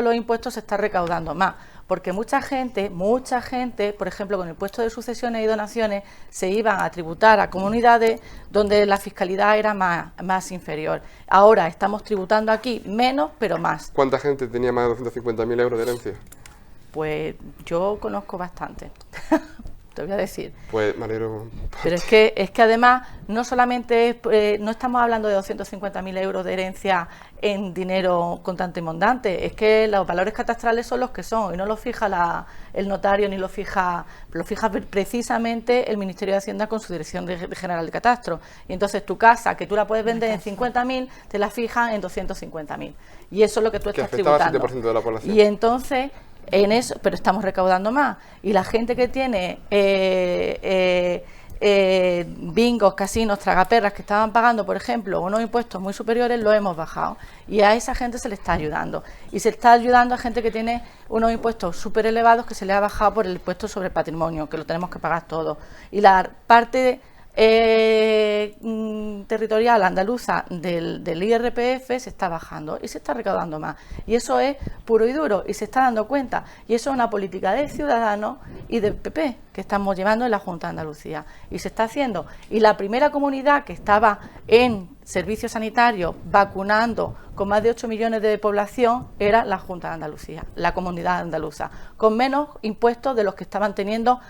los impuestos se está recaudando más. Porque mucha gente, por ejemplo, con el impuesto de sucesiones y donaciones, se iban a tributar a comunidades donde la fiscalidad era más inferior. Ahora estamos tributando aquí menos, pero más. ¿Cuánta gente tenía más de 250.000 euros de herencia? Pues yo conozco bastante, te voy a decir. Pues me alegro. Pero es que además no solamente no estamos hablando de 250.000 euros de herencia en dinero contante y mondante, es que los valores catastrales son los que son y no los fija el notario ni lo fija precisamente el Ministerio de Hacienda con su Dirección General de Catastro. Y entonces tu casa, que tú la puedes vender en 50.000, te la fijan en 250.000. Y eso es lo que tú estás tributando. Que afectaba al 7% de la población. Y entonces... en eso, pero estamos recaudando más. Y la gente que tiene bingos, casinos, tragaperras que estaban pagando, por ejemplo, unos impuestos muy superiores, lo hemos bajado. Y a esa gente se le está ayudando. Y se está ayudando a gente que tiene unos impuestos súper elevados que se le ha bajado por el impuesto sobre el patrimonio, que lo tenemos que pagar todos. Y la parte territorial andaluza del IRPF se está bajando y se está recaudando más, y eso es puro y duro y se está dando cuenta, y eso es una política de Ciudadanos y del PP que estamos llevando en la Junta de Andalucía y se está haciendo. Y la primera comunidad que estaba en servicios sanitarios vacunando con más de 8 millones de población era la Junta de Andalucía, la comunidad andaluza, con menos impuestos de los que estaban teniendo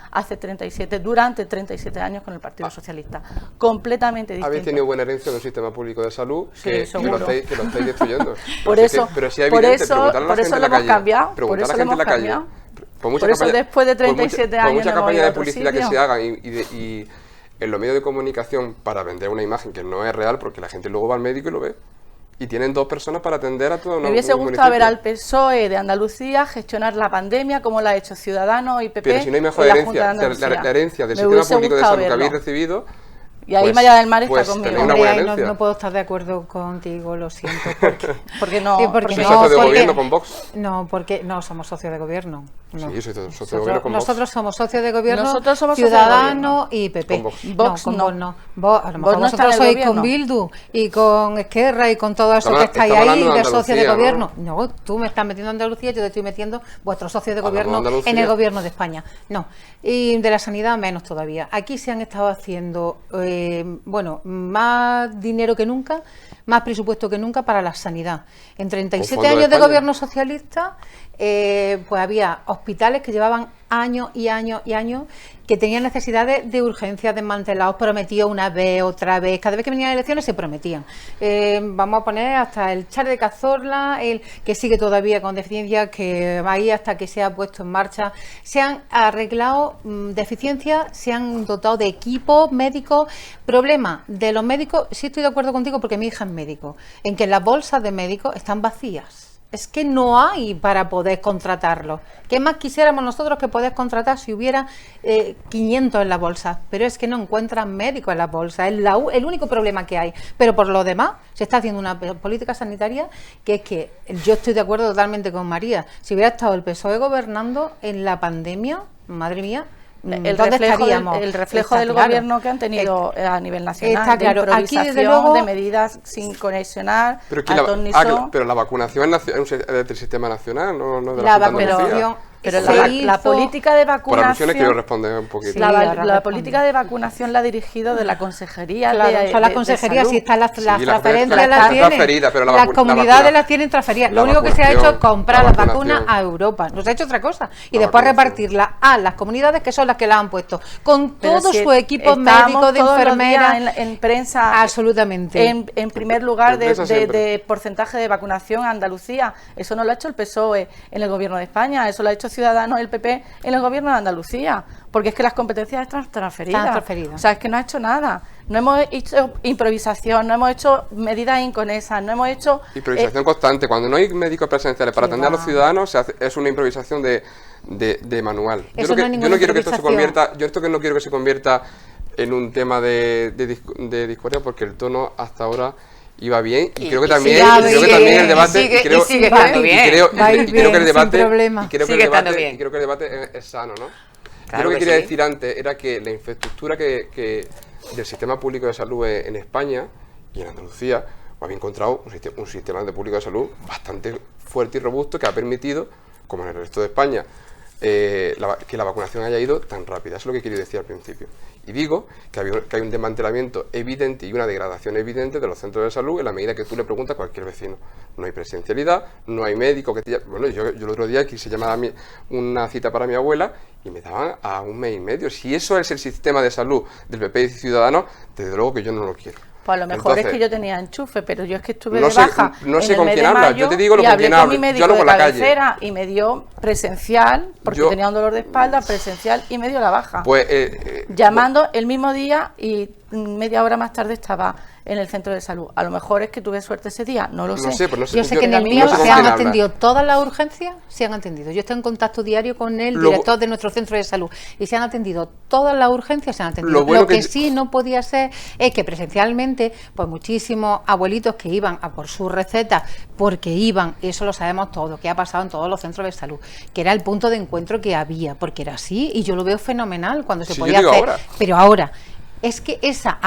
durante 37 años con el Partido Socialista. Completamente distinto. Habéis tenido buena herencia de un sistema público de salud Sí, que lo estáis destruyendo. Por eso lo hemos cambiado. Por eso lo hemos cambiado. Por eso después de 37 años por mucha no hemos campaña ido a de otro publicidad que sitio. se hagan y en los medios de comunicación para vender una imagen que no es real, porque la gente luego va al médico y lo ve. Y tienen 2 personas para atender a todo. Me hubiese gustado ver al PSOE de Andalucía gestionar la pandemia como lo ha hecho Ciudadanos y PP. Pero si no hay mejor en la herencia, Junta de Andalucía. la herencia del Me sistema hubiese público de gustado salud que habéis verlo. recibido. Y ahí pues- María del Mar está pues conmigo. tenéis una Hombre, buena ahí herencia. no puedo estar de acuerdo contigo, lo siento. Porque no, Sí, porque Soy no, socio de porque- gobierno con Vox. No, porque no somos socios de gobierno. No. Sí, soy socio de gobierno con Vox. Nosotros somos socios de gobierno, Nosotros somos socios de Ciudadanos y PP. Con Vox. Vox con no. Vox no. Vos, a lo mejor no está en vosotros el sois gobierno. con Bildu y con Esquerra y con todo eso Estamos- que estáis estamos ahí hablando de de socios de Andalucía, gobierno. ¿No? Tú me estás metiendo en Andalucía, yo te estoy metiendo vuestros socios de Hablamos de gobierno Andalucía. en el gobierno de España. No. Y de la sanidad menos todavía. Aquí se han estado haciendo, más dinero que nunca, más presupuesto que nunca para la sanidad. En 37 Con fondos de años de España. gobierno socialista, pues había hospitales que llevaban años y años y años que tenían necesidades de urgencias desmantelados, prometió una vez, otra vez, cada vez que venían elecciones se prometían. Vamos a poner hasta el Char de Cazorla, el que sigue todavía con deficiencias, que va ahí hasta que se ha puesto en marcha. Se han arreglado deficiencias, se han dotado de equipos médicos. Problema de los médicos, sí estoy de acuerdo contigo porque mi hija es médico, en que las bolsas de médicos están vacías. Es que no hay para poder contratarlos. ¿Qué más quisiéramos nosotros que poder contratar si hubiera 500 en la bolsa? Pero es que no encuentran médicos en la bolsa. Es el único problema que hay. Pero por lo demás, se está haciendo una política sanitaria que es que yo estoy de acuerdo totalmente con María. Si hubiera estado el PSOE gobernando en la pandemia, madre mía, El ¿dónde reflejo, estaríamos? el reflejo Está del claro. gobierno que han tenido a nivel nacional, Está claro. de Aquí, desde improvisación, luego- de medidas sin conexionar, Pero, que a ton ni son. pero la vacunación es del sistema nacional, no de La la Junta de vacunación Andalucía. Pero se la hizo- política de Por vacunación... alusiones quiero responder un poquito. Sí, La ahora la respondo. política de vacunación la ha dirigido de la Consejería Claro, de son las de consejerías, Salud. sí están las Sí, las transferencias, están las tienen. transferidas, pero la las vacuna- comunidades vacuna- las tienen transferidas. la Lo único que se ha hecho es vacunación- comprar la las vacunas vacunación- a Europa. No se ha hecho otra cosa. Y La después vacunación. repartirlas a las comunidades que son las que las han puesto. Con Pero todo si su equipo estábamos médico, de todos los enfermeras. días en prensa, Absolutamente. en primer lugar En prensa siempre. de porcentaje de vacunación a Andalucía. Eso no lo ha hecho el PSOE en el gobierno de España, eso lo ha hecho Ciudadanos y el PP en el gobierno de Andalucía, porque es que las competencias están transferidas. Están transferidas. O sea, es que no ha hecho nada. No hemos hecho improvisación, no hemos hecho medidas inconexas, no hemos hecho... Improvisación constante. Cuando no hay médicos presenciales para atender a los ciudadanos, es una improvisación de manual. Eso Yo no quiero que esto se improvisación. convierta, yo esto que no quiero que se convierta en un tema de discordia, porque el tono hasta ahora iba bien y creo que también, el debate y sigue estando bien. Y creo que el debate Sigue estando bien. y creo que el debate es sano, ¿no? Claro Yo lo que que quería sí. decir antes era que la infraestructura que del sistema público de salud en España y en Andalucía, había encontrado un sistema de público de salud bastante fuerte y robusto que ha permitido, como en el resto de España, que la vacunación haya ido tan rápida. Eso es lo que quería decir al principio. Y digo que hay un desmantelamiento evidente y una degradación evidente de los centros de salud en la medida que tú le preguntas a cualquier vecino. No hay presencialidad, no hay médico que te... Bueno, yo el otro día quise llamar una cita para mi abuela y me daban a 1 mes y medio. Si eso es el sistema de salud del PP y Ciudadanos, desde luego que yo no lo quiero. Pues a lo mejor Entonces, es que yo tenía enchufe, pero yo es que estuve no de sé- baja no sé en el con mes quién de hablas, mayo yo te digo lo y con hablé quién con hablo, mi yo médico hablo de por la calle. cabecera y me dio presencial, porque Yo- tenía un dolor de espalda, presencial y me dio la baja. Pues, Llamando el mismo día y media hora más tarde estaba en el centro de salud. A lo mejor es que tuve suerte ese día, no lo sé. no sé, pero no sé. Yo sé que en no el sé mío con se quién han hablas. atendido todas las urgencias, se han atendido. Yo estoy en contacto diario con el Lo- director de nuestro centro de salud y se han atendido todas las urgencias, se han atendido. Lo bueno Lo que que- sí no podía ser es que presencialmente, pues muchísimos abuelitos que iban a por sus recetas, porque iban, eso lo sabemos todos, que ha pasado en todos los centros de salud, que era el punto de encuentro que había, porque era así, y yo lo veo fenomenal cuando se Sí, podía yo digo hacer. ahora. Pero ahora, es que esa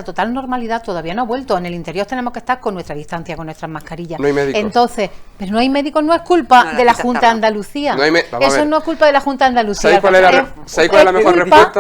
total normalidad todavía no ha vuelto. En el interior tenemos que estar con nuestra distancia, con nuestras mascarillas. No hay médicos. Entonces, pero no hay médicos, no es culpa No, la de la fiesta Junta está de mal. Andalucía. No hay vamos a Eso ver. no es culpa de la Junta de Andalucía. ¿Sabéis cuál es la mejor culpa- respuesta?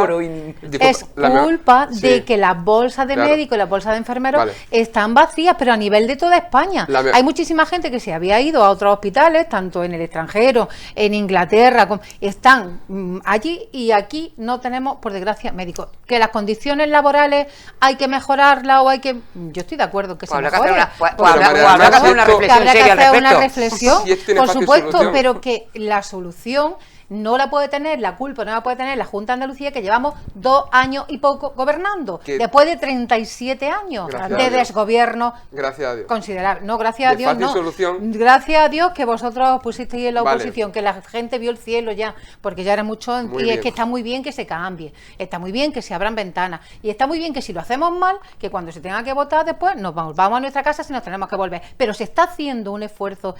Disculpa, Es la mejor- culpa sí, de que las bolsas de claro. médicos y las bolsas de enfermeros Vale. están vacías, pero a nivel de toda España. La me- Hay muchísima gente que se había ido a otros hospitales, tanto en el extranjero, en Inglaterra, están allí y aquí no tenemos, por desgracia, médicos. Que las condiciones laborales hay que mejorarlas o hay que... Yo estoy de acuerdo que se Habrá que hacer mejore. una, Pero, María del habrá que Mar, hacer una si esto- Que reflexión habrá que seria al hacer una respecto. reflexión, Si esto tiene por fácil supuesto, solución. pero que la solución no la puede tener, la culpa no la puede tener la Junta de Andalucía, que llevamos 2 años y poco gobernando, Que- después de 37 años Gracias de a Dios. desgobierno Gracias a Dios. considerable. No, gracias a De Dios, fácil no. solución. Gracias a Dios que vosotros os pusisteis en la Vale. oposición, que la gente vio el cielo ya, porque ya era mucho, Muy y bien. es que está muy bien que se cambie, está muy bien que se abran ventanas, y está muy bien que si lo hacemos mal, que cuando se tenga que votar después nos vamos a nuestra casa si nos tenemos que volver. Pero se está haciendo un esfuerzo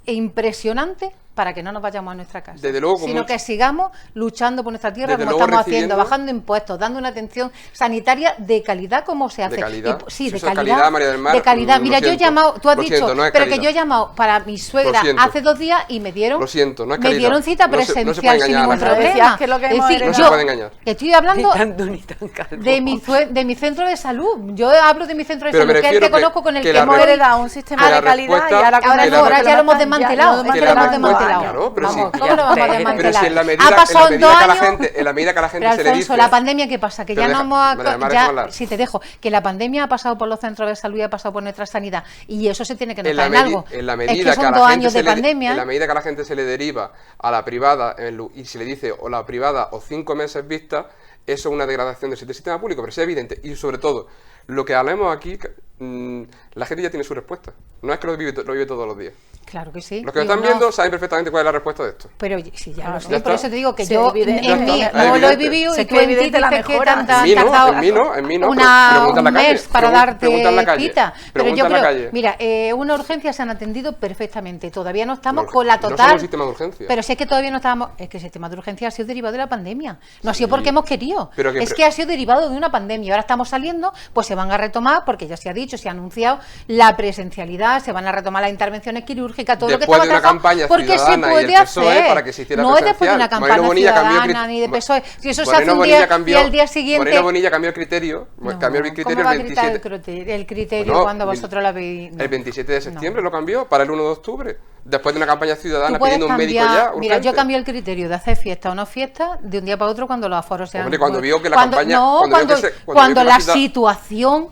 impresionante para que no nos vayamos a nuestra casa, Desde luego, con sino mucho- que sigamos luchando por nuestra tierra, Desde como luego, estamos haciendo, recibiendo- bajando impuestos, dando una atención sanitaria de calidad como se hace. De calidad. Sí, Si de eso es calidad, calidad, María del Mar, de calidad. lo Mira, yo he siento. llamado, tú has Lo dicho, siento, no es pero que calidad. yo he llamado para mi suegra siento. hace 2 días y me dieron, Lo siento, no es me calidad. dieron cita No se- no se puede presencial sin engañar a ningún la gente. problema. Decías que lo que Es hemos decir, heredado. No se yo puede engañar. estoy hablando Ni tan calvo. de mi centro de salud. Yo hablo de mi centro de Pero me salud, que es el refiero que conozco, con el que que la hemos re- heredado un sistema que de la calidad y respuesta- ahora, Ahora que no, la ahora ya lo hemos desmantelado. Que Es que la lo hemos respuesta- desmantelado. claro, pero Vamos, sí. ¿cómo lo vamos a Pero desmantelar? Pero si en la medida, Ha pasado en la medida 2 que a la años. gente, en la medida que a la gente Pero se le Alfonso, dice... la pandemia, ¿qué pasa? Que Pero ya deja- no hemos... María del Mar, déjame hablar. Si te dejo, que la pandemia ha pasado por los centros de salud y ha pasado por nuestra sanidad, y eso se tiene que notar en algo. En la Es medida que son a la 2 gente años se de le- pandemia. en la medida que a la gente se le deriva a la privada y se le dice o la privada o 5 meses vista, eso es una degradación del sistema público, pero es evidente. Y sobre todo, lo que hablemos aquí, la gente ya tiene su respuesta. No es que lo vive todos los días. Claro que sí. Los que lo Digo, están no, viendo saben perfectamente cuál es la respuesta de esto. Pero sí, ya lo sé. Ya Por está. eso te digo que Sí, yo evidente. en mí Ya está. no lo he Evidente. vivido Sí, y que tú en ti evidente la dices que mejora. tanta- En mí no, tardado en mí no, en mí no, una- pregunta en la un calle, mes para pregunta en la darte calle, cita. Pero pregunta yo en la creo, calle. mira, una urgencia se han atendido perfectamente. Todavía no estamos No, con la no somos total. un sistema de urgencia. Pero si es que todavía no estábamos. Es que el sistema de urgencia ha sido derivado de la pandemia. No ha sido porque hemos querido. Pero que es que ha sido derivado de una pandemia. Ahora estamos saliendo, pues se van a retomar, porque ya se ha dicho, se ha anunciado la presencialidad, se van a retomar las intervenciones quirúrgicas, todo Después lo que de una estaba campaña porque se ciudadana y puede del PSOE hacer. para que se hiciera No es después de una presencial. campaña Moreno Bonilla cambió ciudadana ni de PSOE. Si eso se Moreno hace un Bonilla día cambió- y al día siguiente. Moreno Bonilla cambió el criterio. No, Cambió el criterio ¿cómo va el a gritar 27. el criterio Bueno, cuando vosotros lo habéis? No. El 27 de septiembre No. lo cambió para el 1 de octubre. Después de una campaña Tú ciudadana puedes pidiendo un médico cambiar, ya. mira, yo urgente. cambié el criterio de hacer fiesta o no fiesta de un día para otro cuando los aforos sean. Hombre, cuando vio que la cuando- campaña- no, cuando vio cuando, que se- cuando cuando vio que la la ciudad- situación,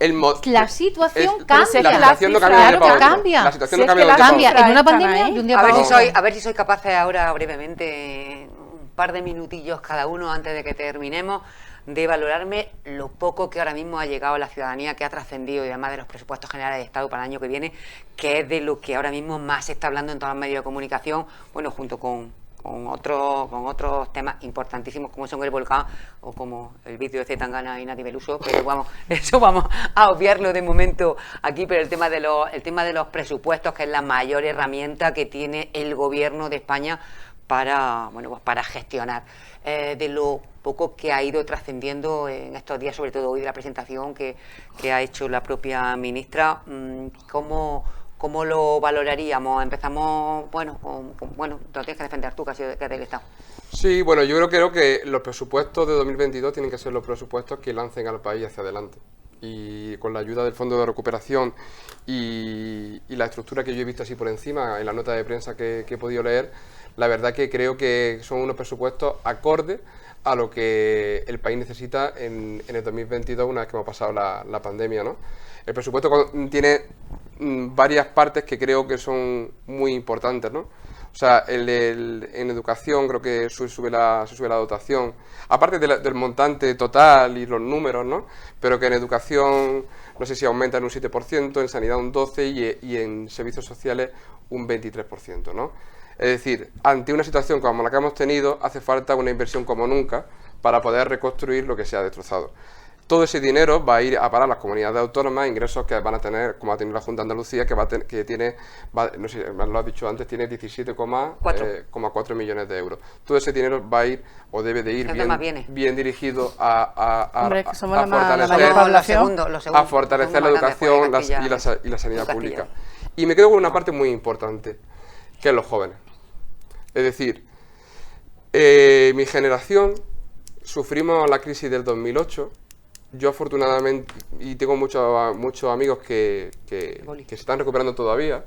la situación es- cambia. la situación no cambia de un Claro día para que otro. cambia. La situación Si no es cambia que de un día para Cambia otro. en una Están pandemia ahí. de un día A ver, para si otro. soy, a ver si sois capaces ahora brevemente, un par de minutillos cada uno antes de que terminemos, de valorarme lo poco que ahora mismo ha llegado a la ciudadanía, que ha trascendido, y además de los presupuestos generales de Estado para el año que viene, que es de lo que ahora mismo más se está hablando en todos los medios de comunicación, bueno, junto con otros temas importantísimos como son el volcán o como el vídeo de Zetangana y Nati Peluso, pero vamos, eso vamos a obviarlo de momento aquí. Pero el tema de los presupuestos, que es la mayor herramienta que tiene el gobierno de España para, bueno, pues para gestionar, de lo poco que ha ido trascendiendo en estos días, sobre todo hoy de la presentación que ha hecho la propia ministra. ¿Cómo lo valoraríamos? Empezamos, bueno, bueno, te lo tienes que defender tú, que has sido del Estado. Sí, bueno, yo creo que los presupuestos de 2022 tienen que ser los presupuestos que lancen al país hacia adelante. Y con la ayuda del Fondo de Recuperación y la estructura que yo he visto así por encima en la nota de prensa que he podido leer, la verdad que creo que son unos presupuestos acordes a lo que el país necesita en el 2022, una vez que hemos pasado la pandemia, ¿no? El presupuesto tiene varias partes que creo que son muy importantes, ¿no? O sea, en educación creo que se sube la dotación, aparte del montante total y los números, ¿no? Pero que en educación, no sé si aumenta en un 7%, en sanidad un 12% y en servicios sociales un 23%, ¿no? Es decir, ante una situación como la que hemos tenido, hace falta una inversión como nunca para poder reconstruir lo que se ha destrozado. Todo ese dinero va a ir a parar a las comunidades autónomas, ingresos que van a tener, como ha tenido la Junta de Andalucía, que tiene, no sé, me lo has dicho antes, tiene 17,4 millones de euros. Todo ese dinero va a ir, o debe de ir bien dirigido a fortalecer la educación y la sanidad pública. Y me quedo con una parte muy importante, que es los jóvenes. Es decir, mi generación sufrimos la crisis del 2008. Yo afortunadamente, y tengo muchos amigos que se están recuperando todavía,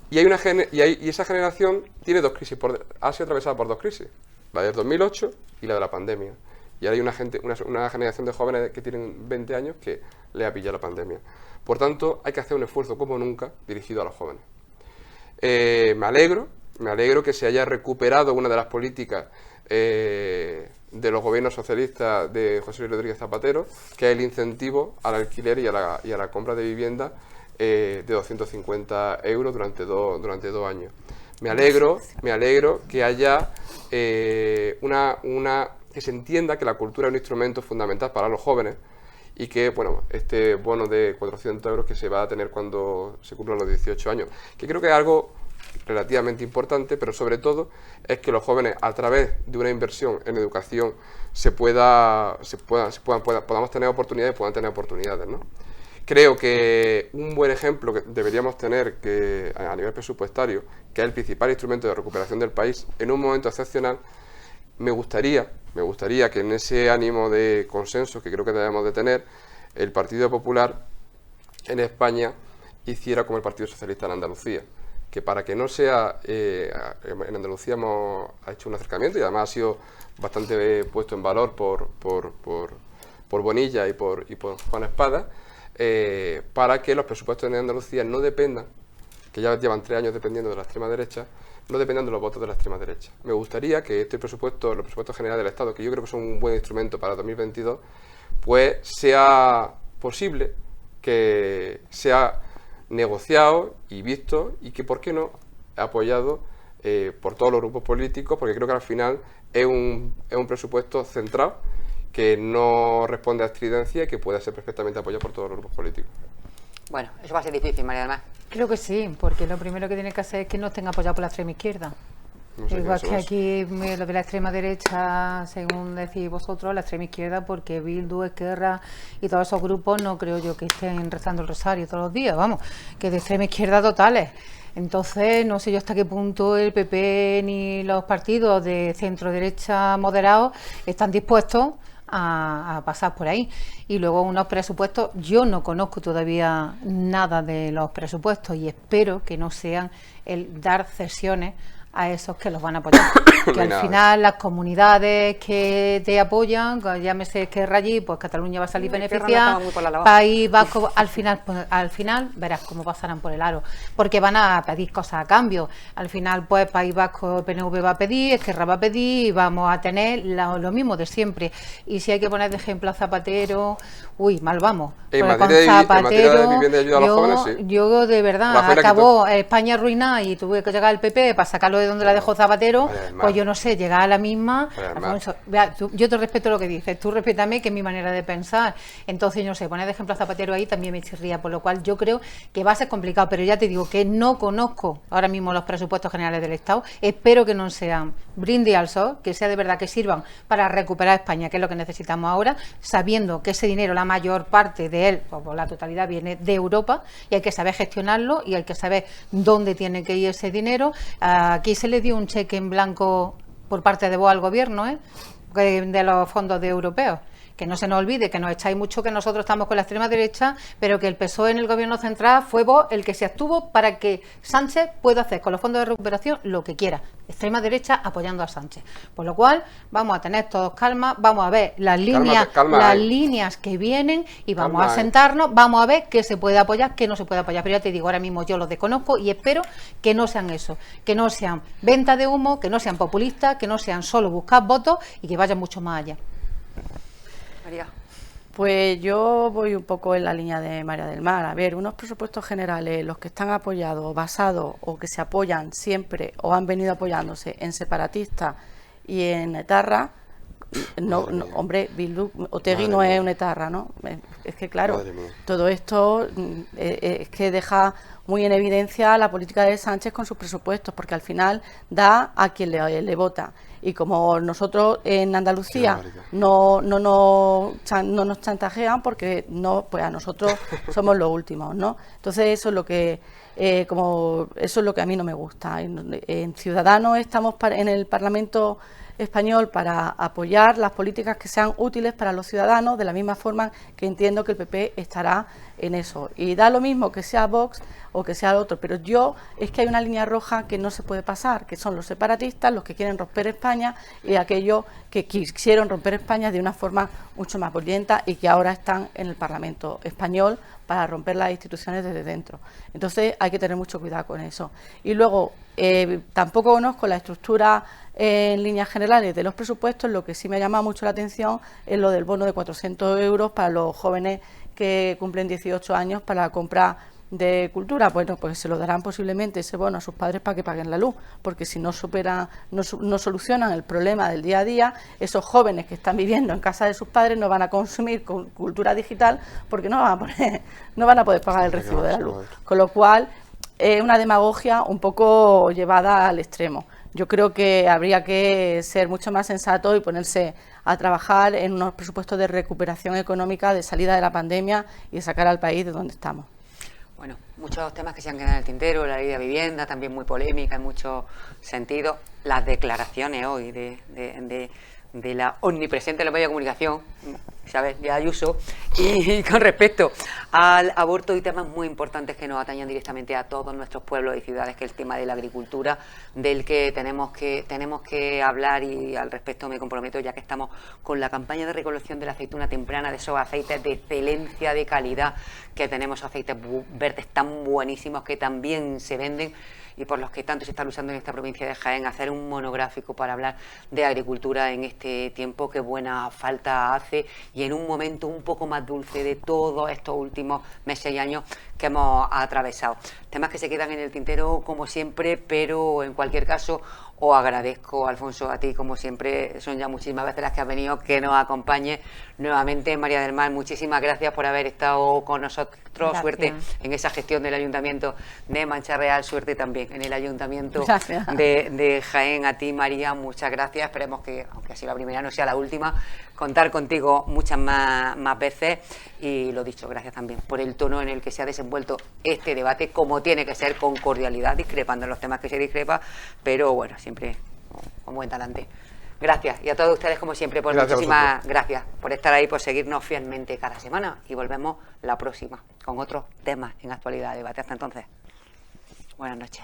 y esa generación tiene dos crisis, ha sido atravesada por dos crisis, la del 2008 y la de la pandemia. Y ahora hay una generación de jóvenes que tienen 20 años que le ha pillado la pandemia. Por tanto, hay que hacer un esfuerzo como nunca dirigido a los jóvenes. Me alegro que se haya recuperado una de las políticas de los gobiernos socialistas de José Luis Rodríguez Zapatero, que es el incentivo al alquiler y a la compra de vivienda de 250 euros durante dos años. Me alegro que haya que se entienda que la cultura es un instrumento fundamental para los jóvenes y que, bueno, este bono de 400 euros que se va a tener cuando se cumplan los 18 años, que creo que es algo relativamente importante, pero sobre todo es que los jóvenes, a través de una inversión en educación, podamos tener oportunidades, puedan tener oportunidades, ¿no? Creo que un buen ejemplo que deberíamos tener que a nivel presupuestario, que es el principal instrumento de recuperación del país, en un momento excepcional, me gustaría que en ese ánimo de consenso que creo que debemos de tener, el Partido Popular en España hiciera como el Partido Socialista en Andalucía, que para que no sea, en Andalucía ha hecho un acercamiento y además ha sido bastante puesto en valor por Bonilla y por Juan Espada, para que los presupuestos en Andalucía no dependan, que ya llevan 3 años dependiendo de la extrema derecha, no dependan de los votos de la extrema derecha. Me gustaría que los presupuestos generales del Estado, que yo creo que son un buen instrumento para 2022, pues sea posible que sea negociado y visto y que, ¿por qué no?, apoyado por todos los grupos políticos, porque creo que al final es un presupuesto centrado que no responde a estridencia y que puede ser perfectamente apoyado por todos los grupos políticos. Bueno, eso va a ser difícil, María del Mar. Creo que sí, porque lo primero que tiene que hacer es que no estén apoyados por la extrema izquierda. No sé, igual que aquí lo de la extrema derecha, según decís vosotros, la extrema izquierda, porque Bildu, Esquerra y todos esos grupos no creo yo que estén rezando el rosario todos los días, vamos, que de extrema izquierda totales. Entonces, no sé yo hasta qué punto el PP ni los partidos de centro derecha moderados están dispuestos a pasar por ahí. Y luego unos presupuestos, yo no conozco todavía nada de los presupuestos y espero que no sean el dar cesiones a esos que los van a apoyar. Que al final las comunidades que te apoyan, llámese Esquerra allí, pues Cataluña va a salir beneficiada, País Vasco, al final verás cómo pasarán por el aro, porque van a pedir cosas a cambio. Al final, pues País Vasco, PNV va a pedir, Esquerra va a pedir, y vamos a tener lo mismo de siempre. Y si hay que poner de ejemplo a Zapatero, uy, mal vamos. En materia de vivienda y ayuda a los jóvenes, sí. Yo de verdad, acabó España arruinada y tuve que llegar al PP para sacarlo de donde la dejó Zapatero, pues yo no sé, llegar a la misma. Alfonso, yo te respeto lo que dices, tú respétame, que es mi manera de pensar. Entonces, yo no sé, poner de ejemplo a Zapatero ahí también me chirría, por lo cual yo creo que va a ser complicado, pero ya te digo que no conozco ahora mismo los presupuestos generales del Estado. Espero que no sean brindis al sol, que sea de verdad que sirvan para recuperar España, que es lo que necesitamos ahora, sabiendo que ese dinero, la mayor parte de él, pues la totalidad viene de Europa, y hay que saber gestionarlo y hay que saber dónde tiene que ir ese dinero. Aquí se le dio un cheque en blanco por parte de vos al gobierno, de los fondos europeos. Que no se nos olvide, que nos echáis mucho que nosotros estamos con la extrema derecha, pero que el PSOE en el gobierno central fue vos el que se abstuvo para que Sánchez pueda hacer con los fondos de recuperación lo que quiera. Extrema derecha apoyando a Sánchez. Por lo cual, vamos a tener todos calma, vamos a ver las líneas que vienen y vamos a sentarnos, vamos a ver qué se puede apoyar, qué no se puede apoyar. Pero ya te digo, ahora mismo yo los desconozco y espero que no sean eso, que no sean venta de humo, que no sean populistas, que no sean solo buscar votos y que vayan mucho más allá. María. Pues yo voy un poco en la línea de María del Mar. A ver, unos presupuestos generales, los que están apoyados, basados o que se apoyan siempre o han venido apoyándose en separatistas y en etarra, hombre, Bildu, Otegi no es un etarra, ¿no? Es que claro, todo esto es que deja muy en evidencia la política de Sánchez con sus presupuestos, porque al final da a quien le vota. Y como nosotros en Andalucía no nos chantajean, porque no, pues a nosotros somos los últimos, ¿no? Entonces eso es lo que eso es lo que a mí no me gusta. En Ciudadanos estamos en el Parlamento español para apoyar las políticas que sean útiles para los ciudadanos, de la misma forma que entiendo que el PP estará en eso. Y da lo mismo que sea Vox o que sea el otro, pero es que hay una línea roja que no se puede pasar, que son los separatistas, los que quieren romper España, y aquellos que quisieron romper España de una forma mucho más violenta y que ahora están en el Parlamento español para romper las instituciones desde dentro. Entonces hay que tener mucho cuidado con eso. Y luego, tampoco conozco la estructura en líneas generales de los presupuestos. Lo que sí me ha llamado mucho la atención es lo del bono de 400 euros para los jóvenes que cumplen 18 años para la compra de cultura. Bueno, pues se lo darán posiblemente ese bono a sus padres para que paguen la luz, porque si no solucionan el problema del día a día, esos jóvenes que están viviendo en casa de sus padres no van a consumir cultura digital porque no van a poder pagar el recibo de la luz. Con lo cual, es una demagogia un poco llevada al extremo. Yo creo que habría que ser mucho más sensato y ponerse a trabajar en unos presupuestos de recuperación económica, de salida de la pandemia y de sacar al país de donde estamos. Bueno, muchos temas que se han quedado en el tintero, la ley de vivienda también muy polémica en muchos sentidos, las declaraciones hoy de la omnipresente de los medios de comunicación, ¿sabes?, de Ayuso, y con respecto al aborto y temas muy importantes que nos atañen directamente a todos nuestros pueblos y ciudades, que es el tema de la agricultura, del que tenemos que hablar, y al respecto me comprometo, ya que estamos con la campaña de recolección de la aceituna temprana, de esos aceites de excelencia, de calidad, que tenemos aceites verdes tan buenísimos que también se venden y por los que tanto se está luchando en esta provincia de Jaén, hacer un monográfico para hablar de agricultura en este tiempo que buena falta hace, y en un momento un poco más dulce de todos estos últimos meses y años que hemos atravesado. Temas que se quedan en el tintero como siempre, pero en cualquier caso os agradezco, Alfonso, a ti como siempre, son ya muchísimas veces las que has venido, que nos acompañe nuevamente. María del Mar, muchísimas gracias por haber estado con nosotros. Gracias. Suerte en esa gestión del Ayuntamiento de Mancha Real, suerte también en el Ayuntamiento de Jaén. A ti, María, muchas gracias. Esperemos que, aunque ha sido la primera, no sea la última, contar contigo muchas más veces. Y lo dicho, gracias también por el tono en el que se ha desenvuelto este debate, como tiene que ser, con cordialidad, discrepando en los temas que se discrepa, pero bueno, siempre con buen talante. Gracias, y a todos ustedes, como siempre, pues muchísimas gracias por estar ahí, por seguirnos fielmente cada semana, y volvemos la próxima con otros temas en actualidad de debate. Hasta entonces, buenas noches.